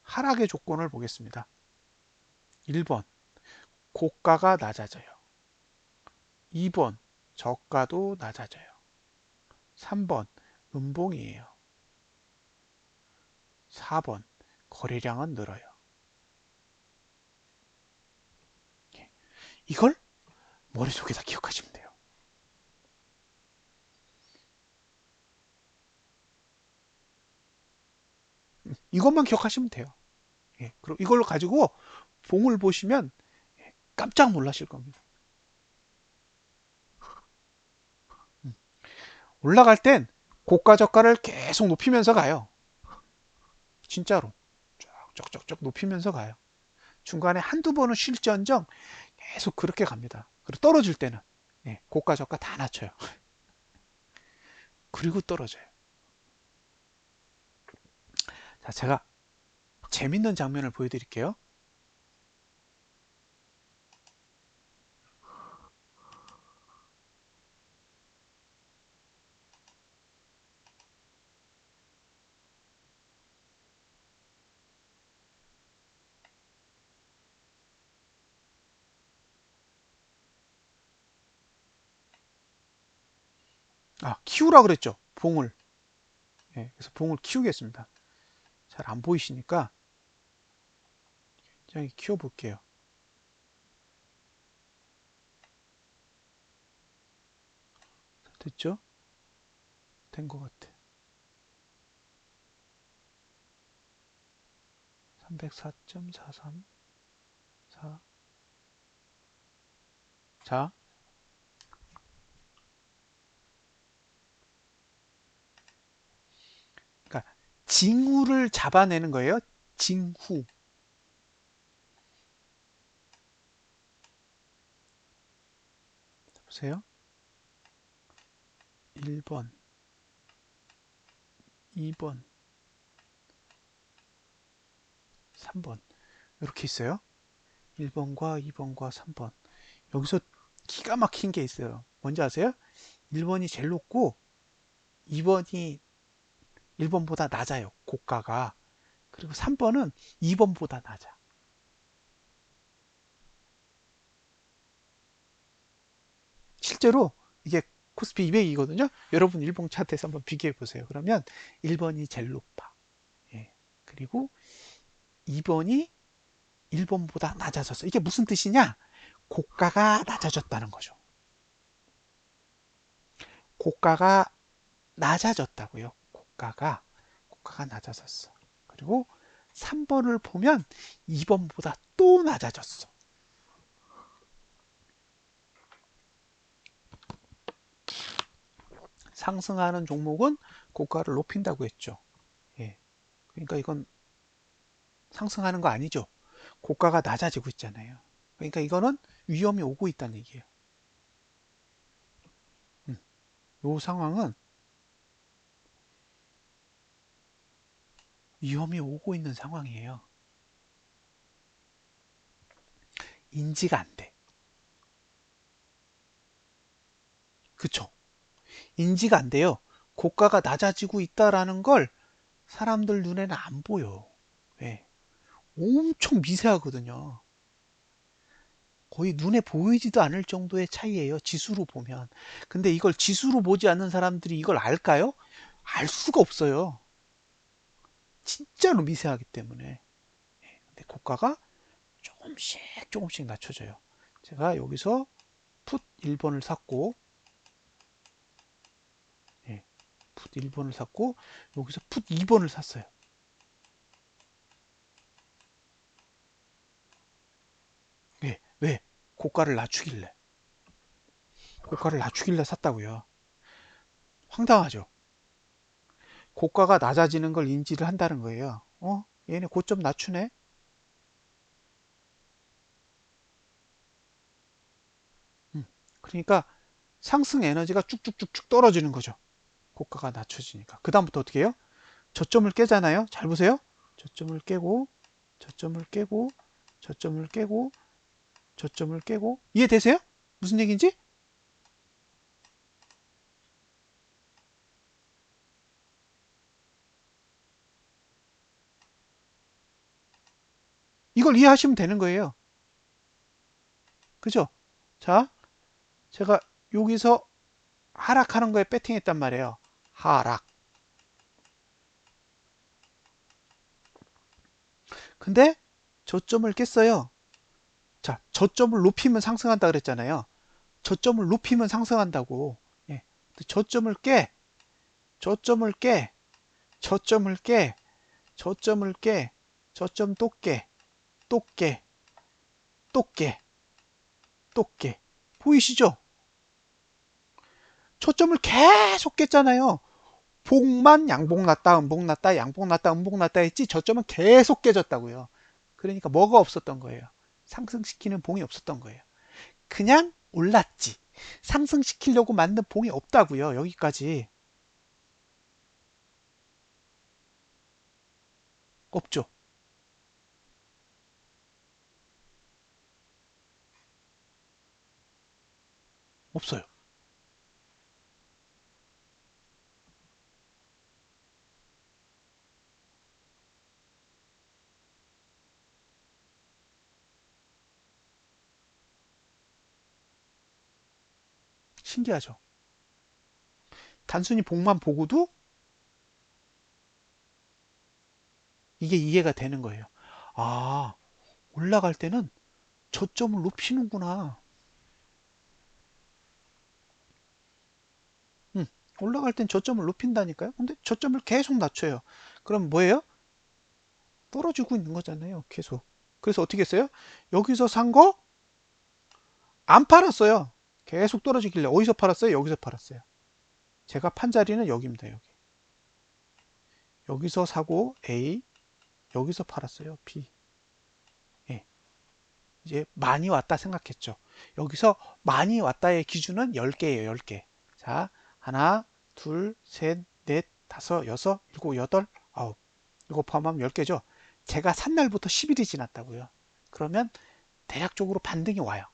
하락의 조건을 보겠습니다. 1번 고가가 낮아져요. 2번 저가도 낮아져요. 3번 음봉이에요. 4번 거래량은 늘어요. 이걸 머릿속에다 기억하시면 돼요. 이것만 기억하시면 돼요. 그리고 이걸 가지고 봉을 보시면 깜짝 놀라실 겁니다. 올라갈 땐 고가 저가를 계속 높이면서 가요. 진짜로. 쫙쫙쫙 높이면서 가요. 중간에 한두 번은 쉴지언정 계속 그렇게 갑니다. 그리고 떨어질 때는 고가 저가 다 낮춰요. 그리고 떨어져요. 자, 제가 재밌는 장면을 보여드릴게요. 키우라 그랬죠. 봉을. 예, 그래서 봉을 키우겠습니다. 잘 안 보이시니까 굉장히 키워볼게요. 됐죠? 된 것 같아. 304.434. 자, 그러니까 징후를 잡아내는 거예요. 징후. 보세요. 1번, 2번, 3번. 이렇게 있어요. 1번과 2번과 3번. 여기서 기가 막힌 게 있어요. 뭔지 아세요? 1번이 제일 높고 2번이 1번보다 낮아요. 고가가. 그리고 3번은 2번보다 낮아. 실제로 이게 코스피 200이거든요. 여러분 일봉 차트에서 한번 비교해 보세요. 그러면 1번이 제일 높아. 예. 그리고 2번이 1번보다 낮아졌어. 이게 무슨 뜻이냐? 고가가 낮아졌다는 거죠. 고가가 낮아졌다고요. 고가가 낮아졌어. 그리고 3번을 보면 2번보다 또 낮아졌어. 상승하는 종목은 고가를 높인다고 했죠. 예. 그러니까 이건 상승하는 거 아니죠. 고가가 낮아지고 있잖아요. 그러니까 이거는 위험이 오고 있다는 얘기예요. 이 상황은 위험이 오고 있는 상황이에요. 인지가 안 돼. 그쵸? 인지가 안 돼요. 고가가 낮아지고 있다라는 걸 사람들 눈에는 안 보여. 왜? 엄청 미세하거든요. 거의 눈에 보이지도 않을 정도의 차이예요. 지수로 보면. 근데 이걸 지수로 보지 않는 사람들이 이걸 알까요? 알 수가 없어요. 진짜로 미세하기 때문에. 근데 고가가 조금씩 낮춰져요. 제가 여기서 풋 1번을 샀고, 예, 풋 1번을 샀고, 여기서 풋 2번을 샀어요. 예, 왜? 고가를 낮추길래. 고가를 낮추길래 샀다고요. 황당하죠? 고가가 낮아지는 걸 인지를 한다는 거예요. 얘네 고점 낮추네? 음, 그러니까 상승 에너지가 쭉쭉쭉쭉 떨어지는 거죠. 고가가 낮춰지니까. 그 다음부터 어떻게 해요? 저점을 깨잖아요. 잘 보세요. 저점을 깨고, 저점을 깨고, 저점을 깨고, 저점을 깨고. 이해되세요? 무슨 얘기인지? 이걸 이해하시면 되는 거예요. 그죠? 자, 제가 여기서 하락하는 거에 배팅했단 말이에요. 하락. 근데 저점을 깼어요. 자, 저점을 높이면 상승한다 그랬잖아요. 저점을 높이면 상승한다고. 예. 저점을 깨, 저점을 깨, 저점을 깨, 저점을 깨, 저점 또 깨, 또 깨, 또 깨, 또 깨. 보이시죠? 초점을 계속 깼잖아요. 복만 양복 났다, 음복 났다, 양복 났다, 음복 났다 했지 저점은 계속 깨졌다고요. 그러니까 뭐가 없었던 거예요. 상승시키는 봉이 없었던 거예요. 그냥 올랐지. 상승시키려고 만든 봉이 없다고요. 여기까지. 없죠. 없어요. 신기하죠. 단순히 봉만 보고도 이게 이해가 되는 거예요. 아, 올라갈 때는 저점을 높이는구나. 응, 올라갈 땐 저점을 높인다니까요. 근데 저점을 계속 낮춰요. 그럼 뭐예요? 떨어지고 있는 거잖아요. 계속. 그래서 어떻게 했어요? 여기서 산 거 안 팔았어요. 계속 떨어지길래 어디서 팔았어요? 여기서 팔았어요. 제가 판 자리는 여기입니다. 여기. 여기서 사고 A, 여기서 팔았어요. B. 예. 이제 많이 왔다 생각했죠. 여기서 많이 왔다의 기준은 10개예요. 10개. 자, 하나, 둘, 셋, 넷, 다섯, 여섯, 일곱, 여덟, 아홉. 이거 포함하면 10개죠. 제가 산 날부터 10일이 지났다고요. 그러면 대략적으로 반등이 와요.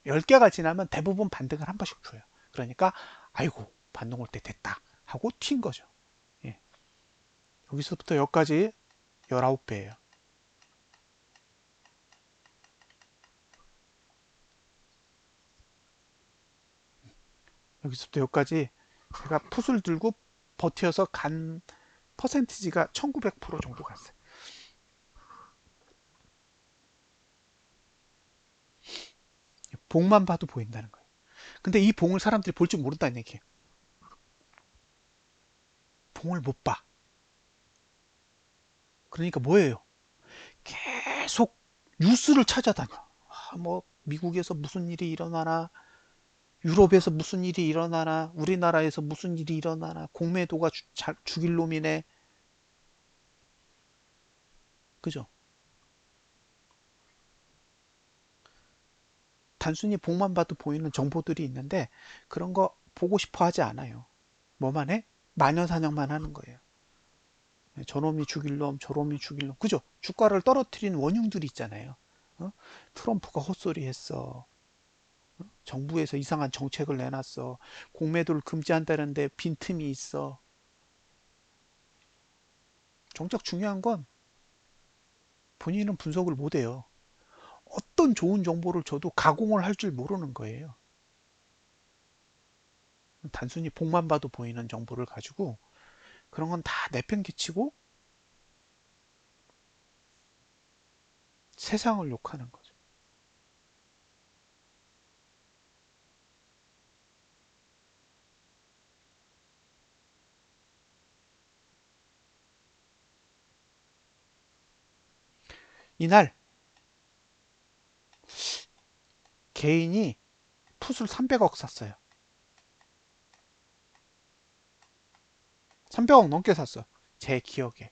10개가 지나면 대부분 반등을 한 번씩 줘요. 그러니까 아이고 반등 올 때 됐다 하고 튄 거죠. 예. 여기서부터 여기까지 19배예요. 여기서부터 여기까지 제가 풋을 들고 버텨서 간 퍼센티지가 1900% 정도 갔어요. 봉만 봐도 보인다는 거예요. 근데 이 봉을 사람들이 볼 줄 모른다는 얘기예요. 봉을 못 봐. 그러니까 뭐예요? 계속 뉴스를 찾아다녀. 뭐 미국에서 무슨 일이 일어나나, 유럽에서 무슨 일이 일어나나, 우리나라에서 무슨 일이 일어나나, 공매도가 죽일 놈이네. 그죠? 단순히 복만 봐도 보이는 정보들이 있는데 그런 거 보고 싶어 하지 않아요. 뭐만 해? 마녀사냥만 하는 거예요. 저놈이 죽일 놈, 저놈이 죽일 놈. 그죠? 주가를 떨어뜨린 원흉들이 있잖아요. 어? 트럼프가 헛소리 했어. 정부에서 이상한 정책을 내놨어. 공매도를 금지한다는데 빈틈이 있어. 정작 중요한 건 본인은 분석을 못해요. 어떤 좋은 정보를 줘도 가공을 할 줄 모르는 거예요. 단순히 복만 봐도 보이는 정보를 가지고 그런 건 다 내팽개치고 세상을 욕하는 거죠. 이날 개인이 풋을 300억 샀어요. 300억 넘게 샀어. 제 기억에.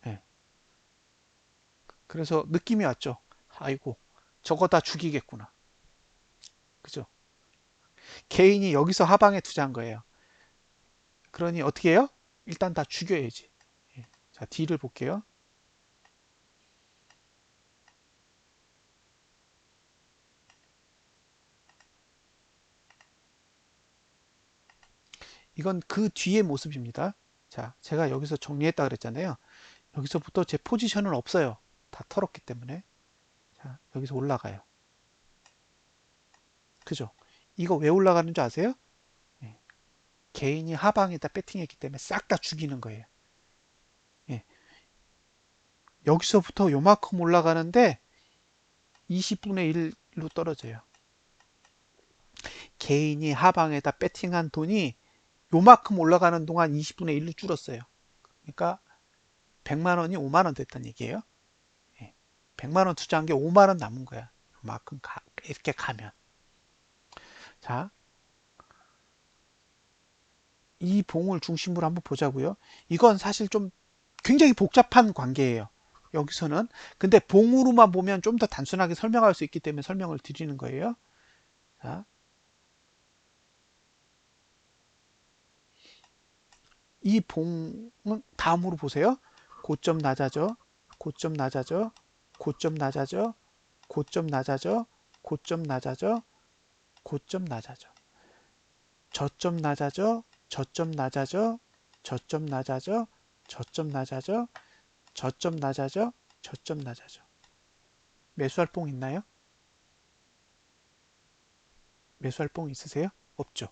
예. 그래서 느낌이 왔죠. 아이고, 저거 다 죽이겠구나. 그죠? 개인이 여기서 하방에 투자한 거예요. 그러니 어떻게 해요? 일단 다 죽여야지. 예. 자, D를 볼게요. 이건 그 뒤의 모습입니다. 자, 제가 여기서 정리했다 그랬잖아요. 여기서부터 제 포지션은 없어요. 다 털었기 때문에. 자, 여기서 올라가요. 그죠? 이거 왜 올라가는 줄 아세요? 예. 개인이 하방에다 배팅했기 때문에 싹 다 죽이는 거예요. 예. 여기서부터 요만큼 올라가는데 20분의 1로 떨어져요. 개인이 하방에다 배팅한 돈이 요만큼 올라가는 동안 20분의 1로 줄었어요. 그러니까 100만 원이 5만 원 됐다는 얘기예요. 100만 원 투자한 게 5만 원 남은 거야. 요만큼 이렇게 가면. 자, 이 봉을 중심으로 한번 보자고요. 이건 사실 좀 굉장히 복잡한 관계예요. 여기서는. 근데 봉으로만 보면 좀 더 단순하게 설명할 수 있기 때문에 설명을 드리는 거예요. 자, 이 봉은 다음으로 보세요. 고점 낮아져, 고점 낮아져, 고점 낮아져, 고점 낮아져, 고점 낮아져, 고점 낮아져, 저점 낮아져, 저점 낮아져, 저점 낮아져, 저점 낮아져, 저점 낮아져, 저점 낮아져. 매수할 봉 있나요? 매수할 봉 있으세요? 없죠.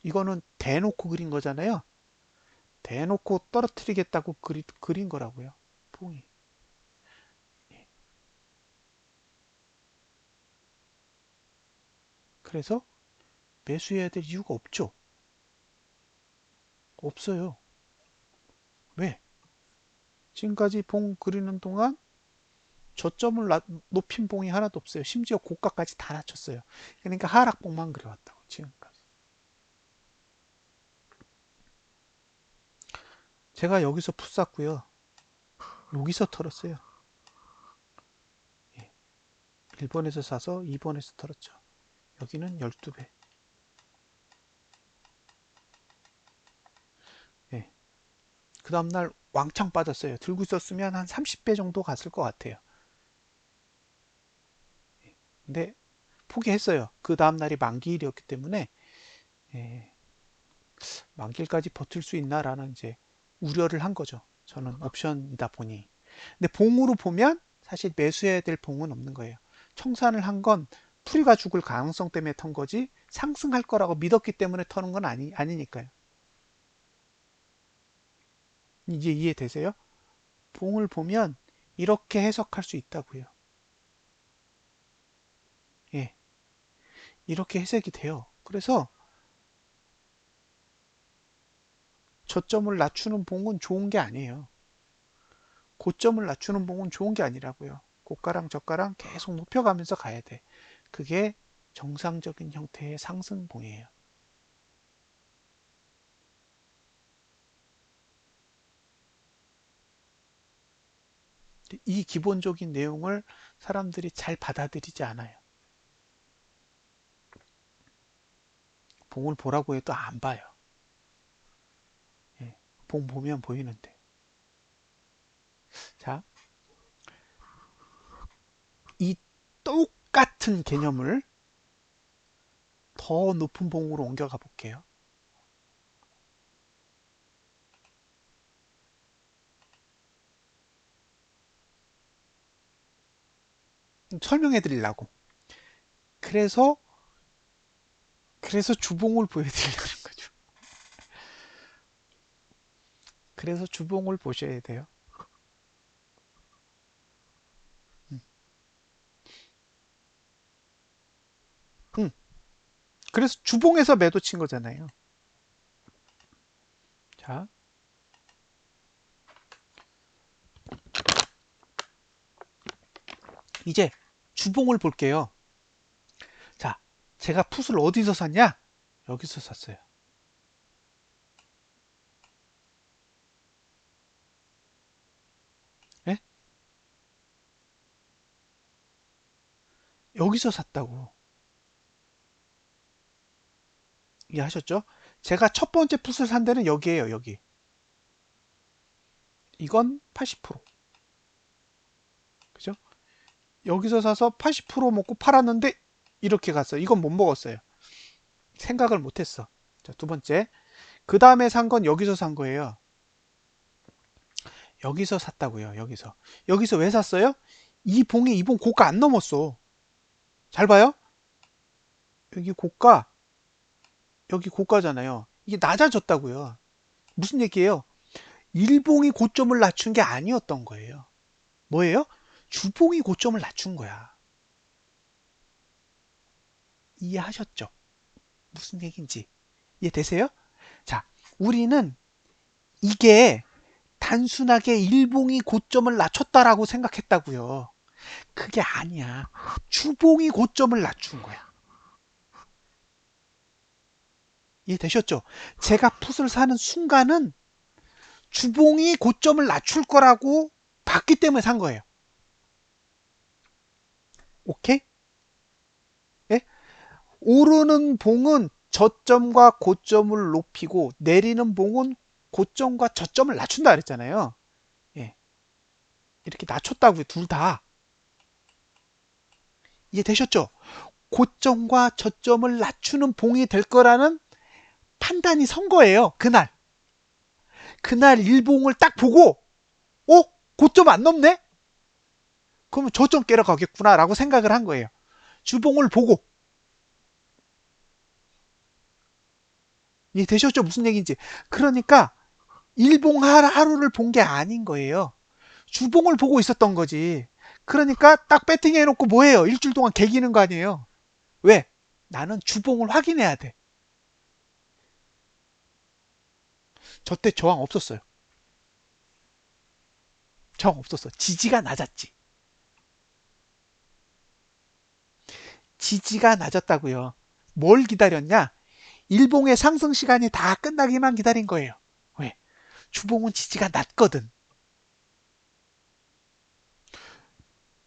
이거는 대놓고 그린 거잖아요. 대놓고 떨어뜨리겠다고 그린 거라고요. 봉이. 그래서 매수해야 될 이유가 없죠. 없어요. 왜? 지금까지 봉 그리는 동안 저점을 높인 봉이 하나도 없어요. 심지어 고가까지 다 낮췄어요. 그러니까 하락봉만 그려왔다고 지금까지. 제가 여기서 풋 샀고요. 여기서 털었어요. 1번에서 사서 2번에서 털었죠. 여기는 12배. 예. 그 다음날 왕창 빠졌어요. 들고 있었으면 한 30배 정도 갔을 것 같아요. 근데 포기했어요. 그 다음날이 만기일이었기 때문에 예, 만기일까지 버틸 수 있나라는 이제 우려를 한 거죠. 저는 옵션이다 보니. 근데 봉으로 보면 사실 매수해야 될 봉은 없는 거예요. 청산을 한 건 풀이가 죽을 가능성 때문에 턴 거지 상승할 거라고 믿었기 때문에 터는 건 아니니까요. 이제 이해되세요? 봉을 보면 이렇게 해석할 수 있다고요. 예, 이렇게 해석이 돼요. 그래서 저점을 낮추는 봉은 좋은 게 아니에요. 고점을 낮추는 봉은 좋은 게 아니라고요. 고가랑 저가랑 계속 높여가면서 가야 돼. 그게 정상적인 형태의 상승봉이에요. 이 기본적인 내용을 사람들이 잘 받아들이지 않아요. 봉을 보라고 해도 안 봐요. 예, 봉 보면 보이는데. 자, 이 똑같은 개념을 더 높은 봉으로 옮겨가 볼게요. 설명해 드리려고. 그래서 주봉을 보여드리려는 거죠. 그래서 주봉을 보셔야 돼요. 응. 그래서 주봉에서 매도 친 거잖아요. 자, 이제 주봉을 볼게요. 자, 제가 풋을 어디서 샀냐? 여기서 샀어요. 예? 여기서 샀다고. 이해하셨죠? 제가 첫 번째 풋을 산 데는 여기에요, 여기. 이건 80%. 그죠? 여기서 사서 80% 먹고 팔았는데 이렇게 갔어요. 이건 못 먹었어요. 생각을 못 했어. 자, 두 번째. 그 다음에 산 건 여기서 산 거예요. 여기서 샀다고요, 여기서. 여기서 왜 샀어요? 이 봉이 이봉 고가 안 넘었어. 잘 봐요. 여기 고가, 여기 고가잖아요. 이게 낮아졌다고요. 무슨 얘기예요? 일봉이 고점을 낮춘 게 아니었던 거예요. 뭐예요? 주봉이 고점을 낮춘 거야. 이해하셨죠? 무슨 얘기인지 이해되세요? 자, 우리는 이게 단순하게 일봉이 고점을 낮췄다라고 생각했다고요. 그게 아니야. 주봉이 고점을 낮춘 거야. 이해되셨죠? 제가 풋을 사는 순간은 주봉이 고점을 낮출 거라고 봤기 때문에 산 거예요. 오케이? 예? 오르는 봉은 저점과 고점을 높이고 내리는 봉은 고점과 저점을 낮춘다 그랬잖아요. 예. 이렇게 낮췄다고요. 둘 다. 이해되셨죠? 고점과 저점을 낮추는 봉이 될 거라는 판단이 선 거예요. 그날. 그날 일봉을 딱 보고 어? 고점 안 넘네? 그러면 저점 깨러 가겠구나 라고 생각을 한 거예요. 주봉을 보고. 이해되셨죠? 무슨 얘기인지. 그러니까 일봉 하루를 본 게 아닌 거예요. 주봉을 보고 있었던 거지. 그러니까 딱 배팅해 놓고 뭐해요? 일주일 동안 개기는 거 아니에요. 왜? 나는 주봉을 확인해야 돼. 저 때 저항 없었어요. 저항 없었어. 지지가 낮았지. 지지가 낮았다고요. 뭘 기다렸냐? 일봉의 상승 시간이 다 끝나기만 기다린 거예요. 왜? 주봉은 지지가 낮거든.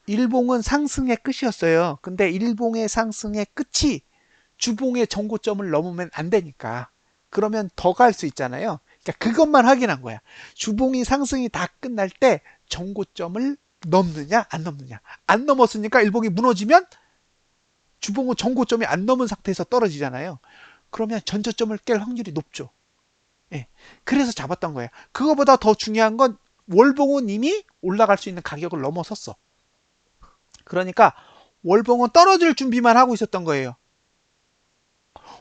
일봉은 상승의 끝이었어요. 근데 일봉의 상승의 끝이 주봉의 정고점을 넘으면 안 되니까. 그러면 더 갈 수 있잖아요. 그러니까 그것만 확인한 거야. 주봉이 상승이 다 끝날 때 정고점을 넘느냐 안 넘느냐. 안 넘었으니까 일봉이 무너지면 주봉은 정고점이 안 넘은 상태에서 떨어지잖아요. 그러면 전저점을 깰 확률이 높죠. 예. 그래서 잡았던 거예요. 그거보다 더 중요한 건 월봉은 이미 올라갈 수 있는 가격을 넘어섰어. 그러니까 월봉은 떨어질 준비만 하고 있었던 거예요.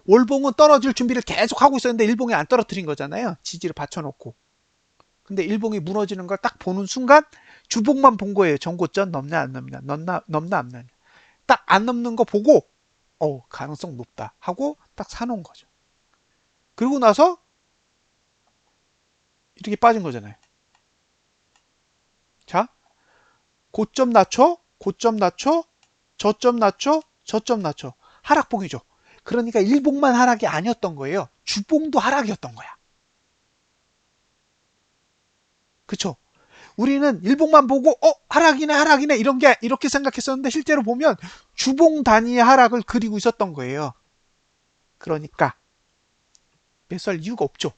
월봉은 떨어질 준비를 계속 하고 있었는데 일봉이 안 떨어뜨린 거잖아요. 지지를 받쳐놓고. 근데 일봉이 무너지는 걸 딱 보는 순간 주봉만 본 거예요. 정고점 넘냐 안 넘냐, 넘나 안 넘냐. 딱 안 넘는 거 보고 가능성 높다 하고 딱 사놓은 거죠. 그리고 나서 이렇게 빠진 거잖아요. 자, 고점 낮춰, 고점 낮춰, 저점 낮춰, 저점 낮춰. 하락봉이죠. 그러니까 일봉만 하락이 아니었던 거예요. 주봉도 하락이었던 거야. 그쵸? 우리는 일봉만 보고 하락이네 하락이네 이런 게 이렇게 생각했었는데 실제로 보면 주봉 단위의 하락을 그리고 있었던 거예요. 그러니까 매수할 이유가 없죠.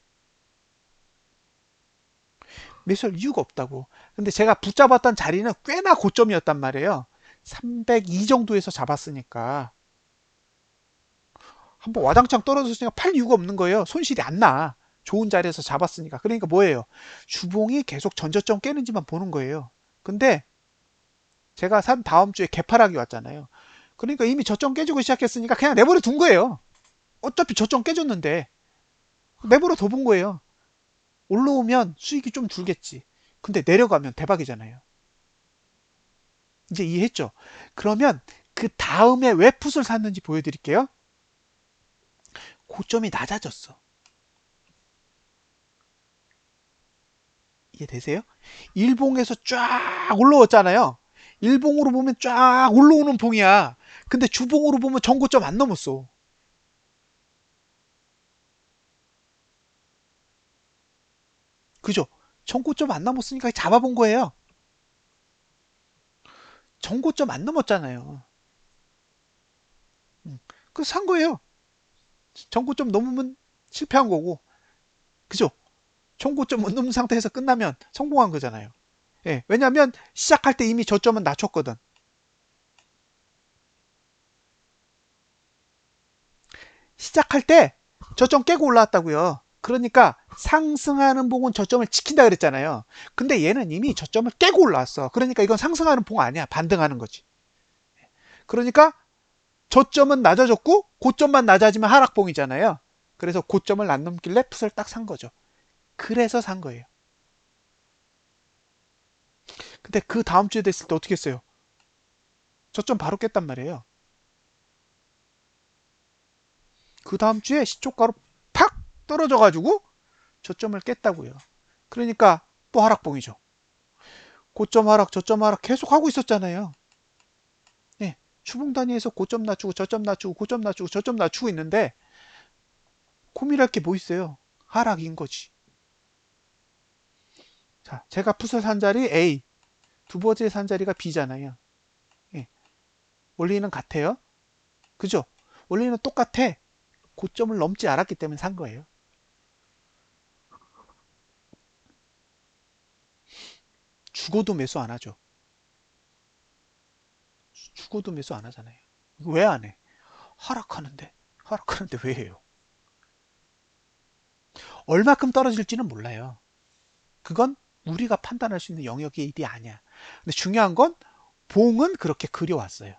매수할 이유가 없다고. 근데 제가 붙잡았던 자리는 꽤나 고점이었단 말이에요. 302 정도에서 잡았으니까 한번 와장창 떨어졌으니까 팔 이유가 없는 거예요. 손실이 안 나. 좋은 자리에서 잡았으니까. 그러니까 뭐예요? 주봉이 계속 전저점 깨는지만 보는 거예요. 근데 제가 산 다음 주에 개파락이 왔잖아요. 그러니까 이미 저점 깨지고 시작했으니까 그냥 내버려 둔 거예요. 어차피 저점 깨졌는데 내버려 둬본 거예요. 올라오면 수익이 좀 줄겠지. 근데 내려가면 대박이잖아요. 이제 이해했죠? 그러면 그 다음에 왜 풋을 샀는지 보여드릴게요. 고점이 낮아졌어. 이해되세요? 일봉에서 쫙 올라왔잖아요. 일봉으로 보면 쫙 올라오는 봉이야. 근데 주봉으로 보면 전고점 안 넘었어. 그죠? 전고점 안 넘었으니까 잡아본 거예요. 전고점 안 넘었잖아요. 그래서 산 거예요. 전고점 넘으면 실패한 거고. 그죠? 전고점 못 넘는 상태에서 끝나면 성공한 거잖아요. 예, 왜냐면 시작할 때 이미 저점은 낮췄거든. 시작할 때 저점 깨고 올라왔다고요. 그러니까 상승하는 봉은 저점을 지킨다 그랬잖아요. 근데 얘는 이미 저점을 깨고 올라왔어. 그러니까 이건 상승하는 봉 아니야. 반등하는 거지. 그러니까 저점은 낮아졌고 고점만 낮아지면 하락봉이잖아요. 그래서 고점을 안 넘길래 풋을 딱 산 거죠. 그래서 산 거예요. 근데 그 다음 주에 됐을 때 어떻게 했어요? 저점 바로 깼단 말이에요. 그 다음 주에 시초가로 팍 떨어져가지고 저점을 깼다고요. 그러니까 또 하락봉이죠. 고점 하락, 저점 하락 계속 하고 있었잖아요. 네, 추봉 단위에서 고점 낮추고 저점 낮추고 고점 낮추고 저점 낮추고 있는데 고민할 게 뭐 있어요? 하락인 거지. 자, 제가 풋을 산 자리 A, 두 번째 산 자리가 B잖아요. 예, 원리는 같아요. 그죠? 원리는 똑같아. 고점을 넘지 않았기 때문에 산 거예요. 죽어도 매수 안 하죠. 죽어도 매수 안 하잖아요. 왜 안 해? 하락하는데. 하락하는데 왜 해요? 얼마큼 떨어질지는 몰라요. 그건 우리가 판단할 수 있는 영역의 일이 아니야. 근데 중요한 건 봉은 그렇게 그려왔어요.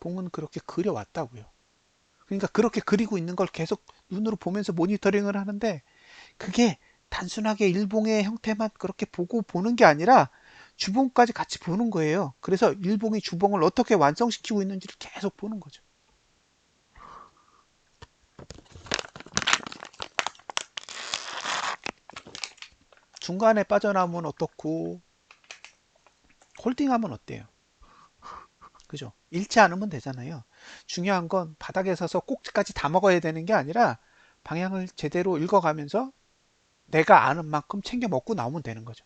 봉은 그렇게 그려왔다고요. 그러니까 그렇게 그리고 있는 걸 계속 눈으로 보면서 모니터링을 하는데 그게 단순하게 일봉의 형태만 그렇게 보고 보는 게 아니라 주봉까지 같이 보는 거예요. 그래서 일봉이 주봉을 어떻게 완성시키고 있는지를 계속 보는 거죠. 중간에 빠져나오면 어떻고 홀딩하면 어때요? 그죠? 잃지 않으면 되잖아요. 중요한 건 바닥에 서서 꼭지까지 다 먹어야 되는 게 아니라 방향을 제대로 읽어가면서 내가 아는 만큼 챙겨 먹고 나오면 되는 거죠.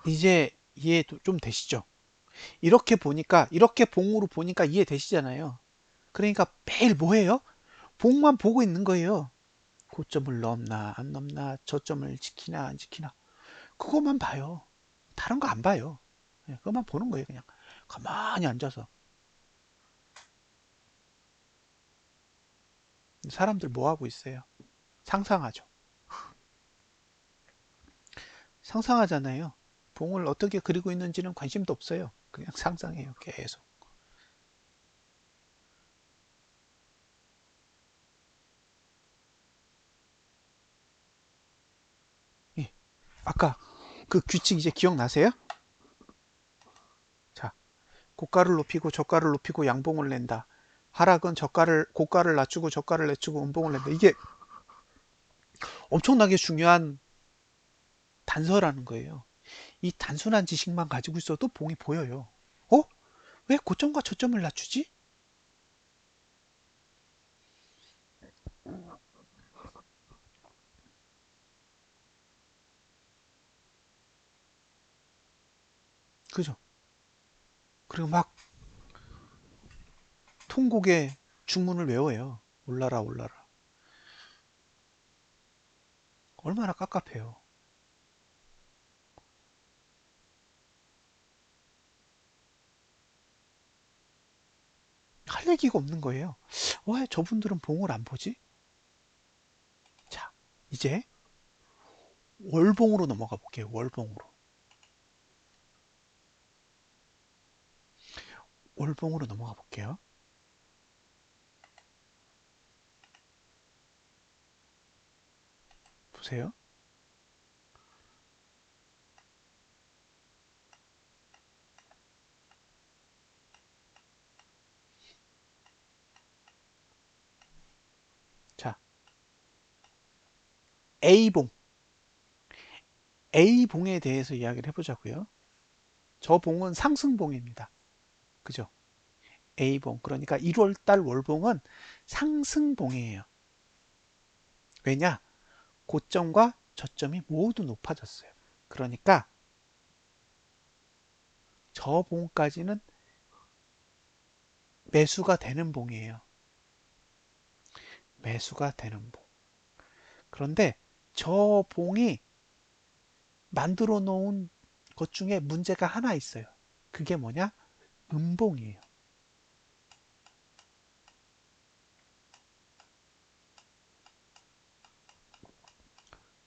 이제 이해 좀 되시죠? 이렇게 보니까, 이렇게 봉으로 보니까 이해되시잖아요. 그러니까 매일 뭐 해요? 봉만 보고 있는 거예요. 고점을 넘나, 안 넘나, 저점을 지키나, 안 지키나. 그것만 봐요. 다른 거 안 봐요. 예, 그것만 보는 거예요, 그냥. 가만히 앉아서. 사람들 뭐 하고 있어요? 상상하죠. 상상하잖아요. 봉을 어떻게 그리고 있는지는 관심도 없어요. 그냥 상상해요, 계속. 예. 아까 그 규칙 이제 기억나세요? 자, 고가를 높이고 저가를 높이고 양봉을 낸다. 하락은 고가를 낮추고 저가를 낮추고 음봉을 낸다. 이게 엄청나게 중요한 단서라는 거예요. 이 단순한 지식만 가지고 있어도 봉이 보여요. 어? 왜 고점과 저점을 낮추지? 그죠? 그리고 막 통곡에 주문을 외워요. 올라라 올라라. 얼마나 깝깝해요. 할 얘기가 없는 거예요. 왜 저분들은 봉을 안 보지? 자, 이제 월봉으로 넘어가 볼게요. 월봉으로. 월봉으로 넘어가 볼게요. 보세요. 자, A봉. A봉에 대해서 이야기를 해보자고요. 저 봉은 상승봉입니다. 그죠? A봉. 그러니까 1월달 월봉은 상승봉이에요. 왜냐? 고점과 저점이 모두 높아졌어요. 그러니까 저 봉까지는 매수가 되는 봉이에요. 매수가 되는 봉. 그런데 저 봉이 만들어 놓은 것 중에 문제가 하나 있어요. 그게 뭐냐? 음봉이에요.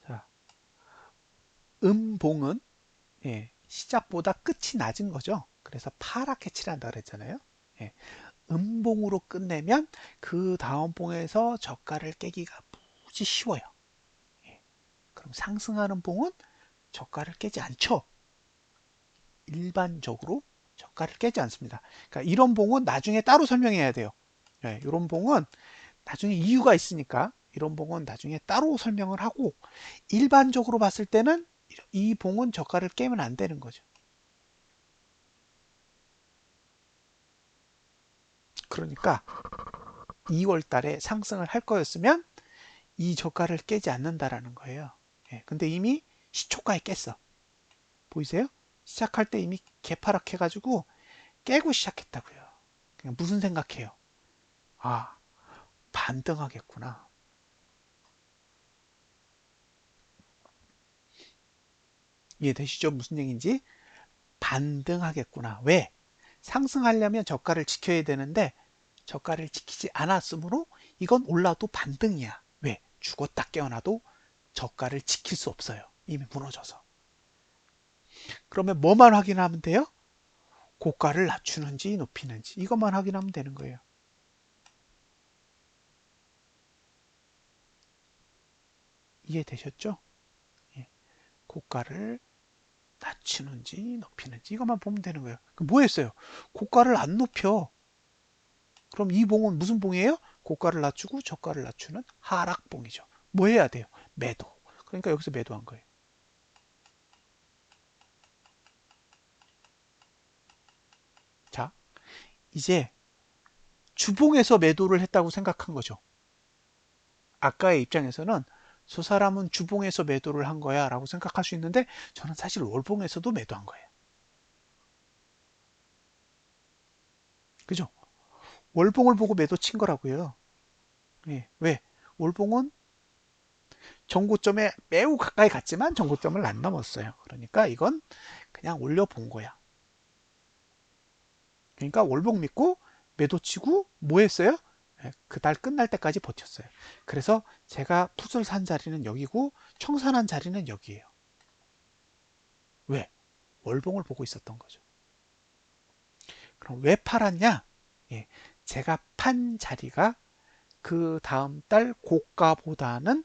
자, 음봉은 예, 시작보다 끝이 낮은 거죠. 그래서 파랗게 칠한다 그랬잖아요. 예, 음봉으로 끝내면 그 다음 봉에서 저가를 깨기가 무지 쉬워요. 예, 그럼 상승하는 봉은 저가를 깨지 않죠. 일반적으로 저가를 깨지 않습니다. 그러니까 이런 봉은 나중에 따로 설명해야 돼요. 예, 이런 봉은 나중에 이유가 있으니까 이런 봉은 나중에 따로 설명을 하고 일반적으로 봤을 때는 이 봉은 저가를 깨면 안 되는 거죠. 그러니까 2월 달에 상승을 할 거였으면 이 저가를 깨지 않는다라는 거예요. 예, 근데 이미 시초가에 깼어. 보이세요? 시작할 때 이미 개파락 해가지고 깨고 시작했다고요. 그냥 무슨 생각해요? 아, 반등하겠구나. 이해되시죠? 무슨 얘기인지? 반등하겠구나. 왜? 상승하려면 저가를 지켜야 되는데 저가를 지키지 않았으므로 이건 올라도 반등이야. 왜? 죽었다 깨어나도 저가를 지킬 수 없어요. 이미 무너져서. 그러면 뭐만 확인하면 돼요? 고가를 낮추는지 높이는지 이것만 확인하면 되는 거예요. 이해되셨죠? 예. 고가를 낮추는지 높이는지 이것만 보면 되는 거예요. 그럼 뭐 했어요? 고가를 안 높여. 그럼 이 봉은 무슨 봉이에요? 고가를 낮추고 저가를 낮추는 하락봉이죠. 뭐 해야 돼요? 매도. 그러니까 여기서 매도한 거예요. 자, 이제 주봉에서 매도를 했다고 생각한 거죠. 아까의 입장에서는 저 사람은 주봉에서 매도를 한 거야 라고 생각할 수 있는데 저는 사실 월봉에서도 매도한 거예요. 그죠? 월봉을 보고 매도 친 거라고요. 예, 왜? 월봉은 정고점에 매우 가까이 갔지만 정고점을 안 넘었어요. 그러니까 이건 그냥 올려본 거야. 그러니까 월봉 믿고 매도 치고 뭐 했어요? 그달 끝날 때까지 버텼어요. 그래서 제가 풋을 산 자리는 여기고 청산한 자리는 여기에요. 왜? 월봉을 보고 있었던 거죠. 그럼 왜 팔았냐? 예, 제가 판 자리가 그 다음 달 고가보다는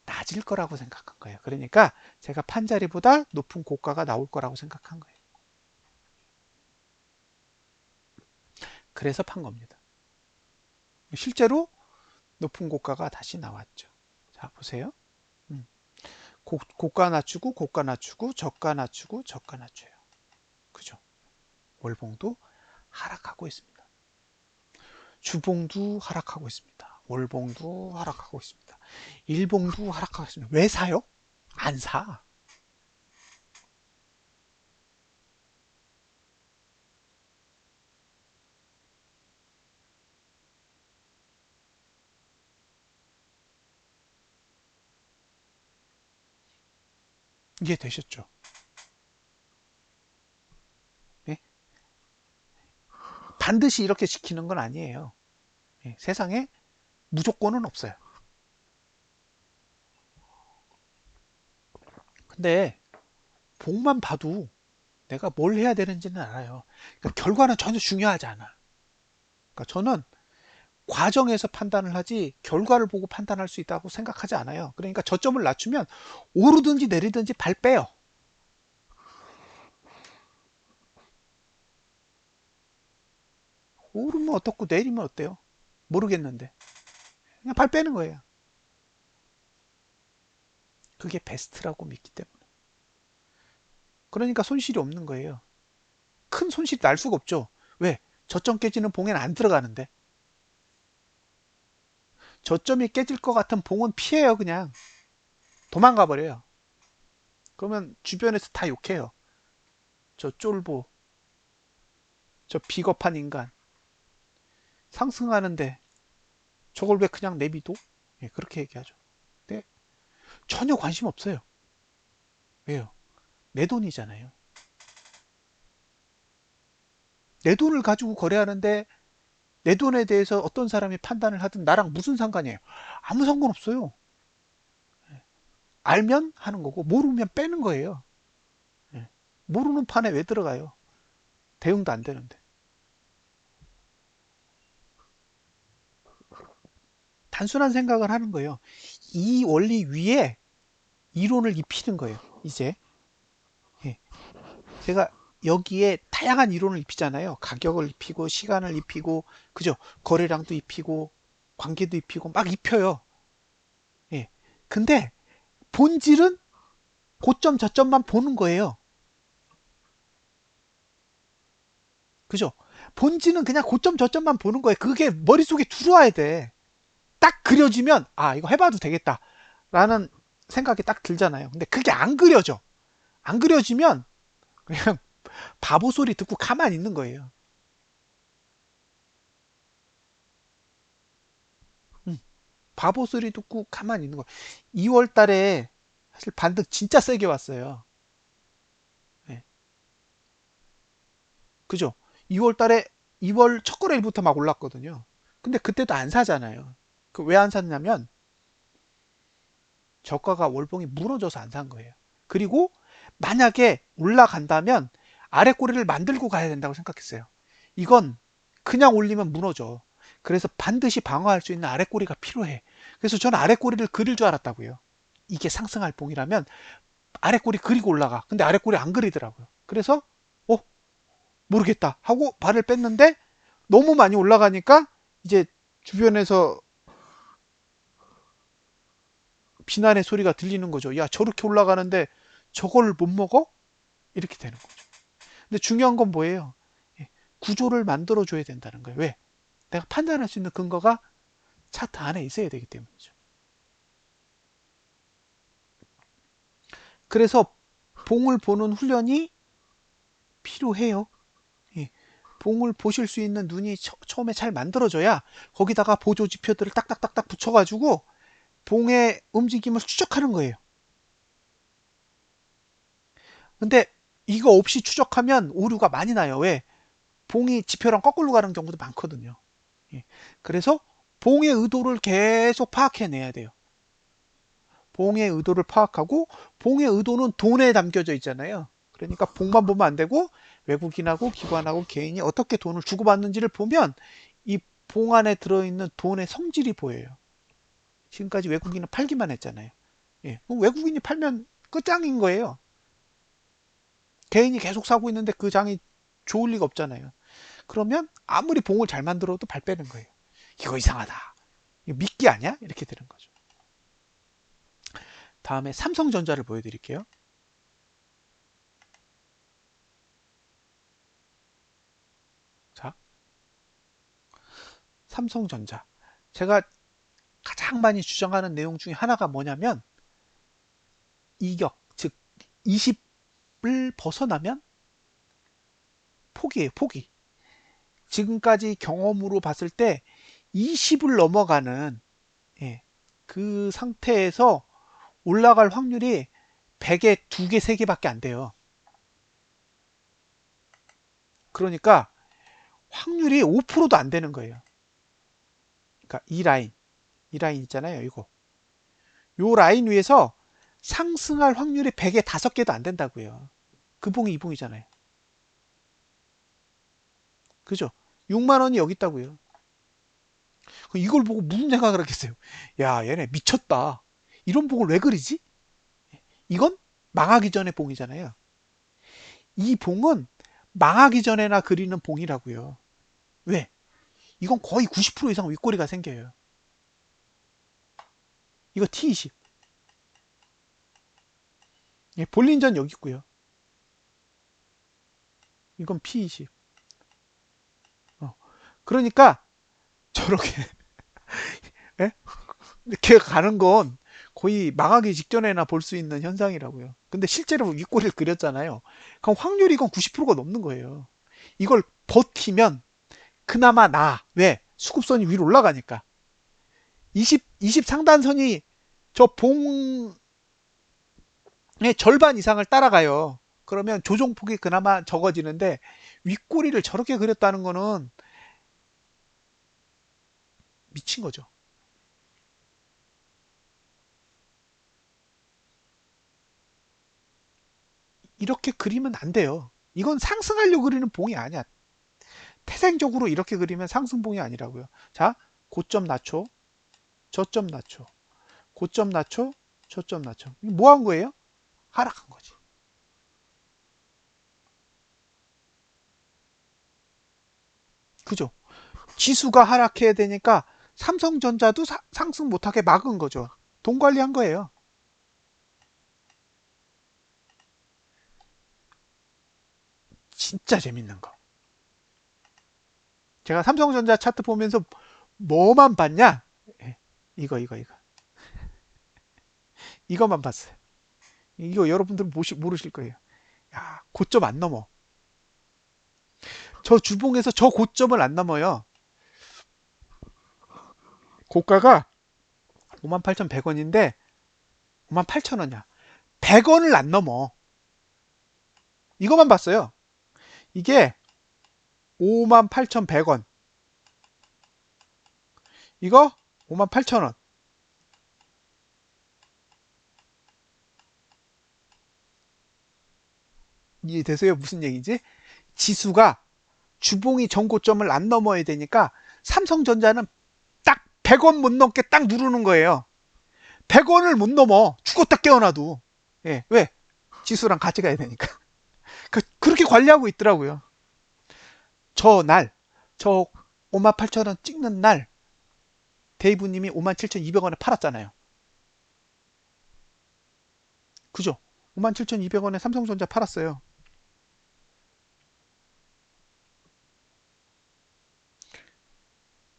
낮을 거라고 생각한 거예요. 그러니까 제가 판 자리보다 높은 고가가 나올 거라고 생각한 거예요. 그래서 판 겁니다. 실제로 높은 고가가 다시 나왔죠. 자, 보세요. 음, 고가 낮추고, 고가 낮추고, 저가 낮추고, 저가 낮춰요. 그죠? 월봉도 하락하고 있습니다. 주봉도 하락하고 있습니다. 월봉도 하락하고 있습니다. 일봉도 하락하고 있습니다. 왜 사요? 안 사. 이해되셨죠? 네? 반드시 이렇게 지키는 건 아니에요. 네, 세상에 무조건은 없어요. 근데 복만 봐도 내가 뭘 해야 되는지는 알아요. 그러니까 결과는 전혀 중요하지 않아. 그러니까 저는 과정에서 판단을 하지 결과를 보고 판단할 수 있다고 생각하지 않아요. 그러니까 저점을 낮추면 오르든지 내리든지 발 빼요. 오르면 어떻고 내리면 어때요? 모르겠는데 그냥 발 빼는 거예요. 그게 베스트라고 믿기 때문에. 그러니까 손실이 없는 거예요. 큰 손실이 날 수가 없죠. 왜? 저점 깨지는 봉에는 안 들어가는데. 저점이 깨질 것 같은 봉은 피해요, 그냥. 도망가 버려요. 그러면 주변에서 다 욕해요. 저 쫄보, 저 비겁한 인간. 상승하는데 저걸 왜 그냥 내비둬? 예, 그렇게 얘기하죠. 근데 전혀 관심 없어요. 왜요? 내 돈이잖아요. 내 돈을 가지고 거래하는데 내 돈에 대해서 어떤 사람이 판단을 하든 나랑 무슨 상관이에요? 아무 상관없어요. 알면 하는 거고 모르면 빼는 거예요. 예. 모르는 판에 왜 들어가요? 대응도 안 되는데. 단순한 생각을 하는 거예요. 이 원리 위에 이론을 입히는 거예요. 이제 예. 제가 여기에 다양한 이론을 입히잖아요. 가격을 입히고 시간을 입히고 그죠? 거래량도 입히고 관계도 입히고 막 입혀요. 예. 근데 본질은 고점 저점만 보는 거예요. 그죠? 본질은 그냥 고점 저점만 보는 거예요. 그게 머릿속에 들어와야 돼. 딱 그려지면 아 이거 해봐도 되겠다 라는 생각이 딱 들잖아요. 근데 그게 안 그려져. 안 그려지면 그냥 바보 소리 듣고 가만히 있는 거예요. 바보 소리 듣고 가만히 있는 거예요. 2월 달에 사실 반등 진짜 세게 왔어요. 네. 그죠? 2월 달에 2월 첫 거래일부터 막 올랐거든요. 근데 그때도 안 사잖아요. 그 왜 안 샀냐면 저가가 월봉이 무너져서 안 산 거예요. 그리고 만약에 올라간다면 아래 꼬리를 만들고 가야 된다고 생각했어요. 이건 그냥 올리면 무너져. 그래서 반드시 방어할 수 있는 아래 꼬리가 필요해. 그래서 저는 아래 꼬리를 그릴 줄 알았다고요. 이게 상승할 봉이라면 아래 꼬리 그리고 올라가. 근데 아래 꼬리 안 그리더라고요. 그래서 어 모르겠다 하고 발을 뺐는데 너무 많이 올라가니까 이제 주변에서 비난의 소리가 들리는 거죠. 야, 저렇게 올라가는데 저걸 못 먹어? 이렇게 되는 거죠. 근데 중요한 건 뭐예요? 예, 구조를 만들어 줘야 된다는 거예요. 왜? 내가 판단할 수 있는 근거가 차트 안에 있어야 되기 때문이죠. 그래서 봉을 보는 훈련이 필요해요. 예, 봉을 보실 수 있는 눈이 처음에 잘 만들어져야 거기다가 보조 지표들을 딱딱딱딱 붙여가지고 봉의 움직임을 추적하는 거예요. 근데 이거 없이 추적하면 오류가 많이 나요. 왜? 봉이 지표랑 거꾸로 가는 경우도 많거든요. 예, 그래서 봉의 의도를 계속 파악해내야 돼요. 봉의 의도를 파악하고 봉의 의도는 돈에 담겨져 있잖아요. 그러니까 봉만 보면 안 되고 외국인하고 기관하고 개인이 어떻게 돈을 주고받는지를 보면 이 봉 안에 들어있는 돈의 성질이 보여요. 지금까지 외국인은 팔기만 했잖아요. 예, 그럼 외국인이 팔면 끝장인 거예요. 개인이 계속 사고 있는데 그 장이 좋을 리가 없잖아요. 그러면 아무리 봉을 잘 만들어도 발 빼는 거예요. 이거 이상하다. 이거 미끼 아니야? 이렇게 되는 거죠. 다음에 삼성전자를 보여드릴게요. 자, 삼성전자. 제가 가장 많이 주장하는 내용 중에 하나가 뭐냐면 이격, 즉 20을 벗어나면 포기예요, 포기. 지금까지 경험으로 봤을 때 20을 넘어가는 예, 그 상태에서 올라갈 확률이 100에 2개, 3개밖에 안 돼요. 그러니까 확률이 5%도 안 되는 거예요. 그러니까 이 라인 있잖아요, 이거. 요 라인 위에서 상승할 확률이 100에 5개도 안 된다고요. 그 봉이 이 봉이잖아요. 그죠? 6만 원이 여기 있다고요. 이걸 보고 무슨 생각을 하겠어요? 야, 얘네 미쳤다. 이런 봉을 왜 그리지? 이건 망하기 전에 봉이잖아요. 이 봉은 망하기 전에나 그리는 봉이라고요. 왜? 이건 거의 90% 이상 윗꼬리가 생겨요. 이거 T20. 예, 볼린전 여기 있고요. 이건 P20. 그러니까 저렇게 예? 이렇게 가는 건 거의 망하기 직전에나 볼 수 있는 현상이라고요. 근데 실제로 윗꼬리를 그렸잖아요. 그럼 확률이 이건 90%가 넘는 거예요. 이걸 버티면 그나마 나. 왜? 수급선이 위로 올라가니까. 20 상단선이 저 봉의 절반 이상을 따라가요. 그러면 조정폭이 그나마 적어지는데 윗꼬리를 저렇게 그렸다는 거는 미친 거죠. 이렇게 그리면 안 돼요. 이건 상승하려고 그리는 봉이 아니야. 태생적으로 이렇게 그리면 상승봉이 아니라고요. 자, 고점 낮춰, 저점 낮춰, 고점 낮춰, 저점 낮춰. 뭐 한 거예요? 하락한 거지. 그죠? 지수가 하락해야 되니까 삼성전자도 상승 못하게 막은 거죠. 돈 관리한 거예요. 진짜 재밌는 거. 제가 삼성전자 차트 보면서 뭐만 봤냐? 예, 이거. 이거만 봤어요. 이거 여러분들은 모르실 거예요. 야, 고점 안 넘어. 저 주봉에서 저 고점을 안 넘어요. 고가가 58,100원인데 58,000원이야. 100원을 안 넘어. 이거만 봤어요. 이게 58,100원. 이거 58,000원. 이해되세요? 무슨 얘기지? 지수가 주봉이 전고점을 안 넘어야 되니까 삼성전자는 딱 100원 못 넘게 딱 누르는 거예요. 100원을 못 넘어. 죽었다 깨어나도. 예, 왜? 지수랑 같이 가야 되니까. 그렇게 관리하고 있더라고요. 저 날, 저 58,000원 찍는 날, 데이브님이 57,200원에 팔았잖아요. 그죠? 57,200원에 삼성전자 팔았어요.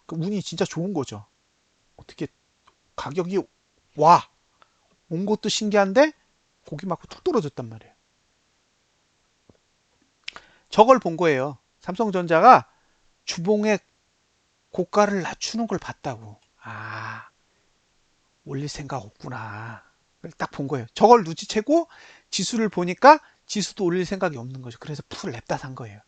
그 운이 진짜 좋은 거죠. 어떻게 가격이 와, 온 것도 신기한데 고기 맞고 툭 떨어졌단 말이에요. 저걸 본 거예요. 삼성전자가 주봉의 고가를 낮추는 걸 봤다고. 아, 올릴 생각 없구나. 딱 본 거예요. 저걸 눈치채고 지수를 보니까 지수도 올릴 생각이 없는 거죠. 그래서 푸를 냅다 산 거예요.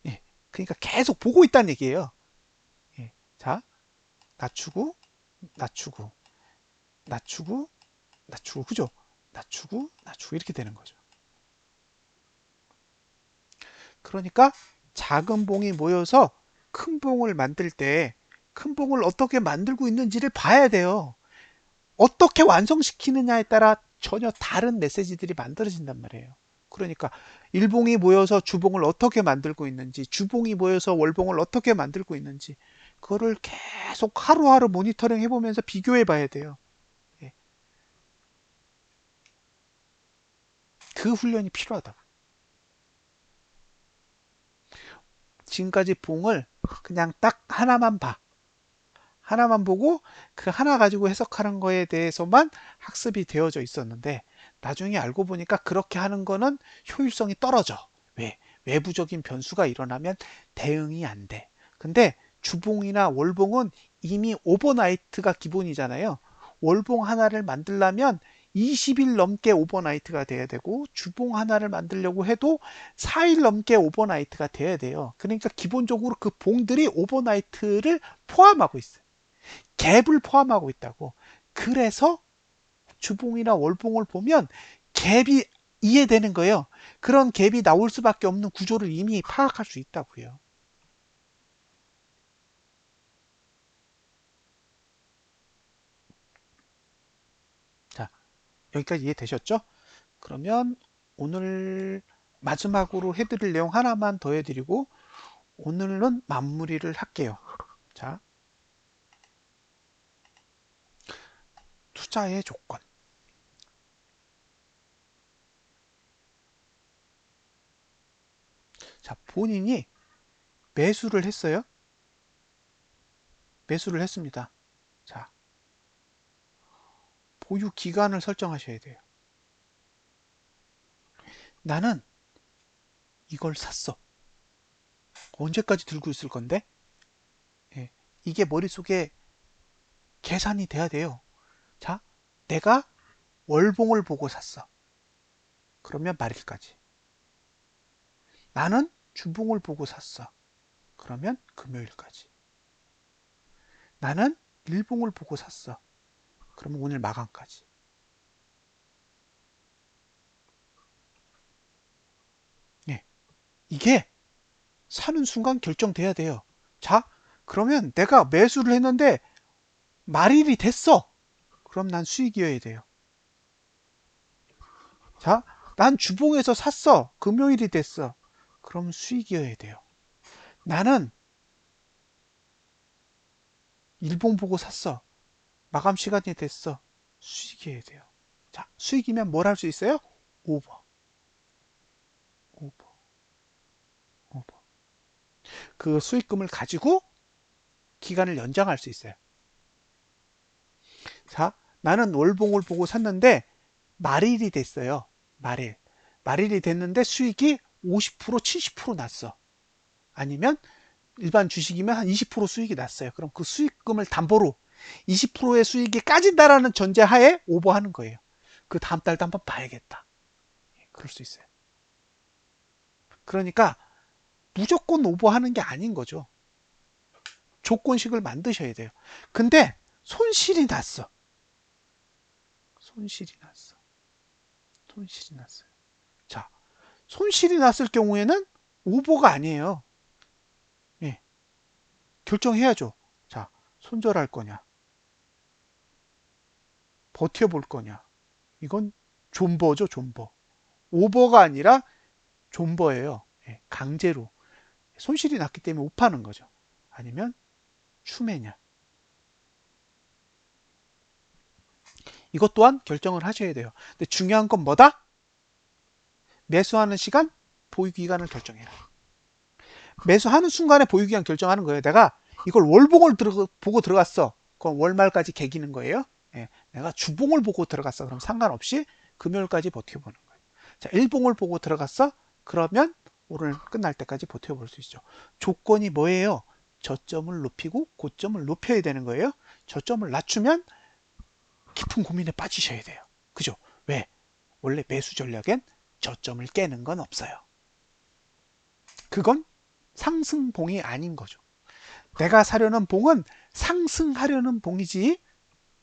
예. 그러니까 계속 보고 있다는 얘기예요. 예. 자, 낮추고, 낮추고, 낮추고, 낮추고, 그죠? 낮추고, 낮추고, 이렇게 되는 거죠. 그러니까 작은 봉이 모여서 큰 봉을 만들 때 큰 봉을 어떻게 만들고 있는지를 봐야 돼요. 어떻게 완성시키느냐에 따라 전혀 다른 메시지들이 만들어진단 말이에요. 그러니까 일봉이 모여서 주봉을 어떻게 만들고 있는지, 주봉이 모여서 월봉을 어떻게 만들고 있는지, 그거를 계속 하루하루 모니터링 해보면서 비교해 봐야 돼요. 예. 그 훈련이 필요하다고. 지금까지 봉을 그냥 딱 하나만 봐. 하나만 보고 그 하나 가지고 해석하는 거에 대해서만 학습이 되어져 있었는데 나중에 알고 보니까 그렇게 하는 거는 효율성이 떨어져. 왜? 외부적인 변수가 일어나면 대응이 안 돼. 근데 주봉이나 월봉은 이미 오버나이트가 기본이잖아요. 월봉 하나를 만들려면 20일 넘게 오버나이트가 돼야 되고 주봉 하나를 만들려고 해도 4일 넘게 오버나이트가 돼야 돼요. 그러니까 기본적으로 그 봉들이 오버나이트를 포함하고 있어요. 갭을 포함하고 있다고. 그래서 주봉이나 월봉을 보면 갭이 이해되는 거예요. 그런 갭이 나올 수밖에 없는 구조를 이미 파악할 수 있다고요. 자, 여기까지 이해되셨죠? 그러면 오늘 마지막으로 해드릴 내용 하나만 더 해드리고 오늘은 마무리를 할게요. 자, 투자의 조건. 자, 본인이 매수를 했어요. 매수를 했습니다. 자, 보유 기간을 설정하셔야 돼요. 나는 이걸 샀어. 언제까지 들고 있을 건데? 예, 이게 머릿속에 계산이 돼야 돼요. 자, 내가 월봉을 보고 샀어. 그러면 말일까지. 나는 주봉을 보고 샀어. 그러면 금요일까지. 나는 일봉을 보고 샀어. 그러면 오늘 마감까지. 예, 이게 사는 순간 결정돼야 돼요. 자, 그러면 내가 매수를 했는데 말일이 됐어. 그럼 난 수익이어야 돼요. 자, 난 주봉에서 샀어. 금요일이 됐어. 그럼 수익이어야 돼요. 나는 일봉 보고 샀어. 마감 시간이 됐어. 수익이어야 돼요. 자, 수익이면 뭘 할 수 있어요? 오버, 오버, 오버. 그 수익금을 가지고 기간을 연장할 수 있어요. 자, 나는 월봉을 보고 샀는데 말일이 됐어요. 말일. 말일이 됐는데 수익이 50%, 70% 났어. 아니면 일반 주식이면 한 20% 수익이 났어요. 그럼 그 수익금을 담보로 20%의 수익이 까진다라는 전제하에 오버하는 거예요. 그 다음 달도 한번 봐야겠다. 그럴 수 있어요. 그러니까 무조건 오버하는 게 아닌 거죠. 조건식을 만드셔야 돼요. 근데 손실이 났어. 손실이 났어. 손실이 났어요. 자, 손실이 났을 경우에는 오버가 아니에요. 예, 결정해야죠. 자, 손절할 거냐, 버텨볼 거냐. 이건 존버죠, 존버. 오버가 아니라 존버예요. 예, 강제로. 손실이 났기 때문에 못 파는 거죠. 아니면 추매냐. 이것 또한 결정을 하셔야 돼요. 근데 중요한 건 뭐다? 매수하는 시간, 보유기간을 결정해라. 매수하는 순간에 보유기간 결정하는 거예요. 내가 이걸 월봉을 보고 들어갔어. 그럼 월말까지 개기는 거예요. 예, 내가 주봉을 보고 들어갔어. 그럼 상관없이 금요일까지 버텨보는 거예요. 자, 일봉을 보고 들어갔어. 그러면 오늘 끝날 때까지 버텨볼 수 있죠. 조건이 뭐예요? 저점을 높이고 고점을 높여야 되는 거예요. 저점을 낮추면 깊은 고민에 빠지셔야 돼요. 그죠? 왜? 원래 매수 전략엔 저점을 깨는 건 없어요. 그건 상승봉이 아닌 거죠. 내가 사려는 봉은 상승하려는 봉이지,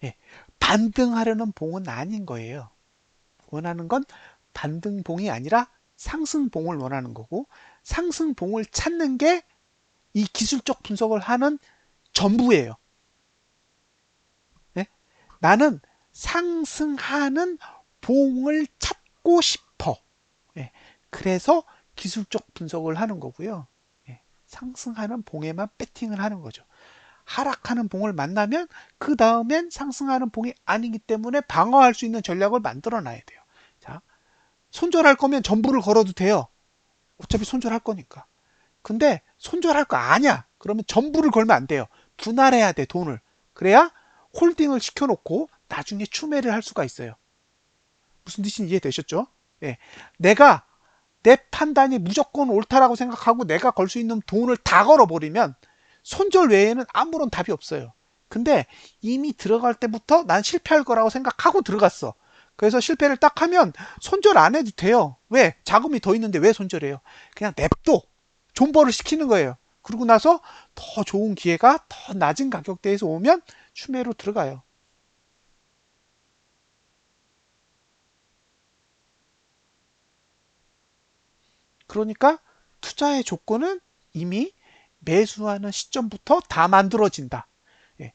예, 반등하려는 봉은 아닌 거예요. 원하는 건 반등봉이 아니라 상승봉을 원하는 거고, 상승봉을 찾는 게 이 기술적 분석을 하는 전부예요. 네? 나는 상승하는 봉을 찾고 싶어. 예, 그래서 기술적 분석을 하는 거고요. 예, 상승하는 봉에만 배팅을 하는 거죠. 하락하는 봉을 만나면 그 다음엔 상승하는 봉이 아니기 때문에 방어할 수 있는 전략을 만들어 놔야 돼요. 자, 손절할 거면 전부를 걸어도 돼요. 어차피 손절할 거니까. 근데 손절할 거 아니야. 그러면 전부를 걸면 안 돼요. 분할해야 돼, 돈을. 그래야 홀딩을 시켜놓고 나중에 추매를 할 수가 있어요. 무슨 뜻인지 이해되셨죠? 예. 내가 내 판단이 무조건 옳다라고 생각하고 내가 걸 수 있는 돈을 다 걸어버리면 손절 외에는 아무런 답이 없어요. 근데 이미 들어갈 때부터 난 실패할 거라고 생각하고 들어갔어. 그래서 실패를 딱 하면 손절 안 해도 돼요. 왜? 자금이 더 있는데 왜 손절해요? 그냥 냅둬. 존버를 시키는 거예요. 그러고 나서 더 좋은 기회가 더 낮은 가격대에서 오면 추매로 들어가요. 그러니까 투자의 조건은 이미 매수하는 시점부터 다 만들어진다. 예.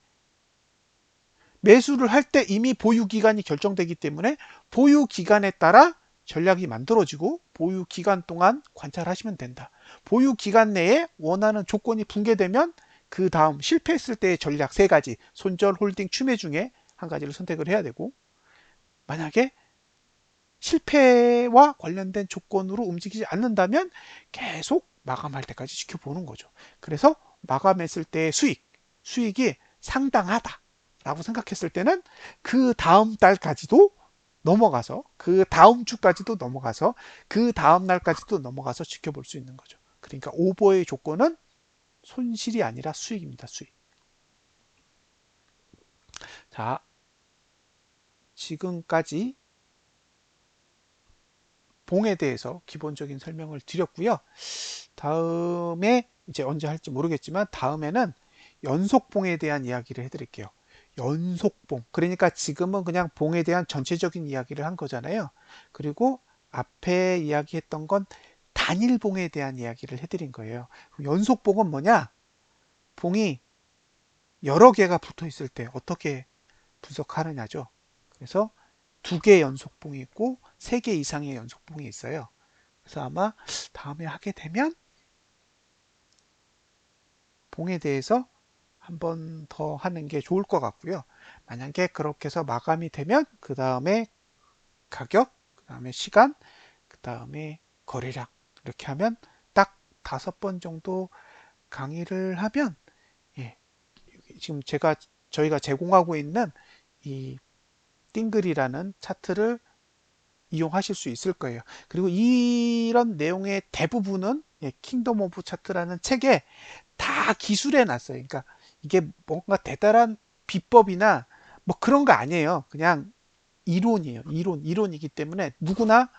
매수를 할 때 이미 보유 기간이 결정되기 때문에 보유 기간에 따라 전략이 만들어지고 보유 기간 동안 관찰하시면 된다. 보유 기간 내에 원하는 조건이 붕괴되면 그 다음 실패했을 때의 전략 세 가지, 손절, 홀딩, 추매 중에 한 가지를 선택을 해야 되고, 만약에 실패와 관련된 조건으로 움직이지 않는다면 계속 마감할 때까지 지켜보는 거죠. 그래서 마감했을 때의 수익이 상당하다 라고 생각했을 때는 그 다음 달까지도 넘어가서, 그 다음 주까지도 넘어가서, 그 다음 날까지도 넘어가서 지켜볼 수 있는 거죠. 그러니까 오버의 조건은 손실이 아니라 수익입니다. 수익. 자, 지금까지 봉에 대해서 기본적인 설명을 드렸고요. 다음에 이제 언제 할지 모르겠지만 다음에는 연속봉에 대한 이야기를 해드릴게요. 연속봉. 그러니까 지금은 그냥 봉에 대한 전체적인 이야기를 한 거잖아요. 그리고 앞에 이야기했던 건 단일봉에 대한 이야기를 해드린 거예요. 연속봉은 뭐냐? 봉이 여러 개가 붙어 있을 때 어떻게 분석하느냐죠. 그래서 두 개 연속봉이 있고 세 개 이상의 연속봉이 있어요. 그래서 아마 다음에 하게 되면 봉에 대해서 한 번 더 하는 게 좋을 것 같고요. 만약에 그렇게 해서 마감이 되면 그 다음에 가격, 그 다음에 시간, 그 다음에 거래량 이렇게 하면 딱 5번 정도 강의를 하면, 예, 지금 저희가 제공하고 있는 이 띵글이라는 차트를 이용하실 수 있을 거예요. 그리고 이런 내용의 대부분은, 예, 킹덤 오브 차트라는 책에 다 기술해 놨어요. 그러니까 이게 뭔가 대단한 비법이나 뭐 그런 거 아니에요. 그냥 이론이에요. 이론이기 때문에 누구나,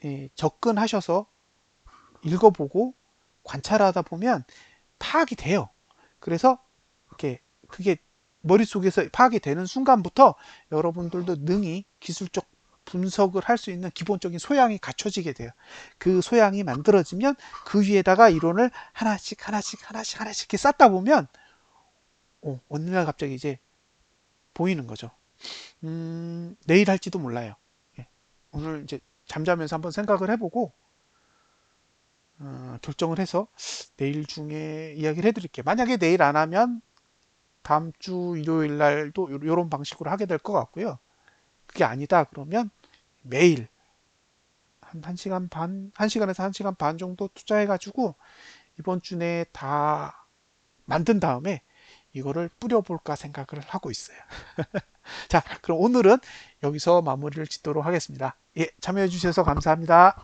예, 접근하셔서 읽어보고 관찰하다 보면 파악이 돼요. 그래서 이렇게 그게 머릿속에서 파악이 되는 순간부터 여러분들도 능히 기술적 분석을 할 수 있는 기본적인 소양이 갖춰지게 돼요. 그 소양이 만들어지면 그 위에다가 이론을 하나씩 하나씩 하나씩 하나씩 이렇게 쌓다 보면 어느 날 갑자기 이제 보이는 거죠. 내일 할지도 몰라요. 예. 오늘 이제 잠자면서 한번 생각을 해보고 결정을 해서 내일 중에 이야기를 해드릴게요. 만약에 내일 안 하면 다음 주 일요일 날도 이런 방식으로 하게 될 것 같고요. 그게 아니다 그러면 매일 한 1시간 반, 1시간에서 1시간 반 정도 투자해가지고 이번 주 내에 다 만든 다음에 이거를 뿌려볼까 생각을 하고 있어요. 자, 그럼 오늘은 여기서 마무리를 짓도록 하겠습니다. 예, 참여해 주셔서 감사합니다.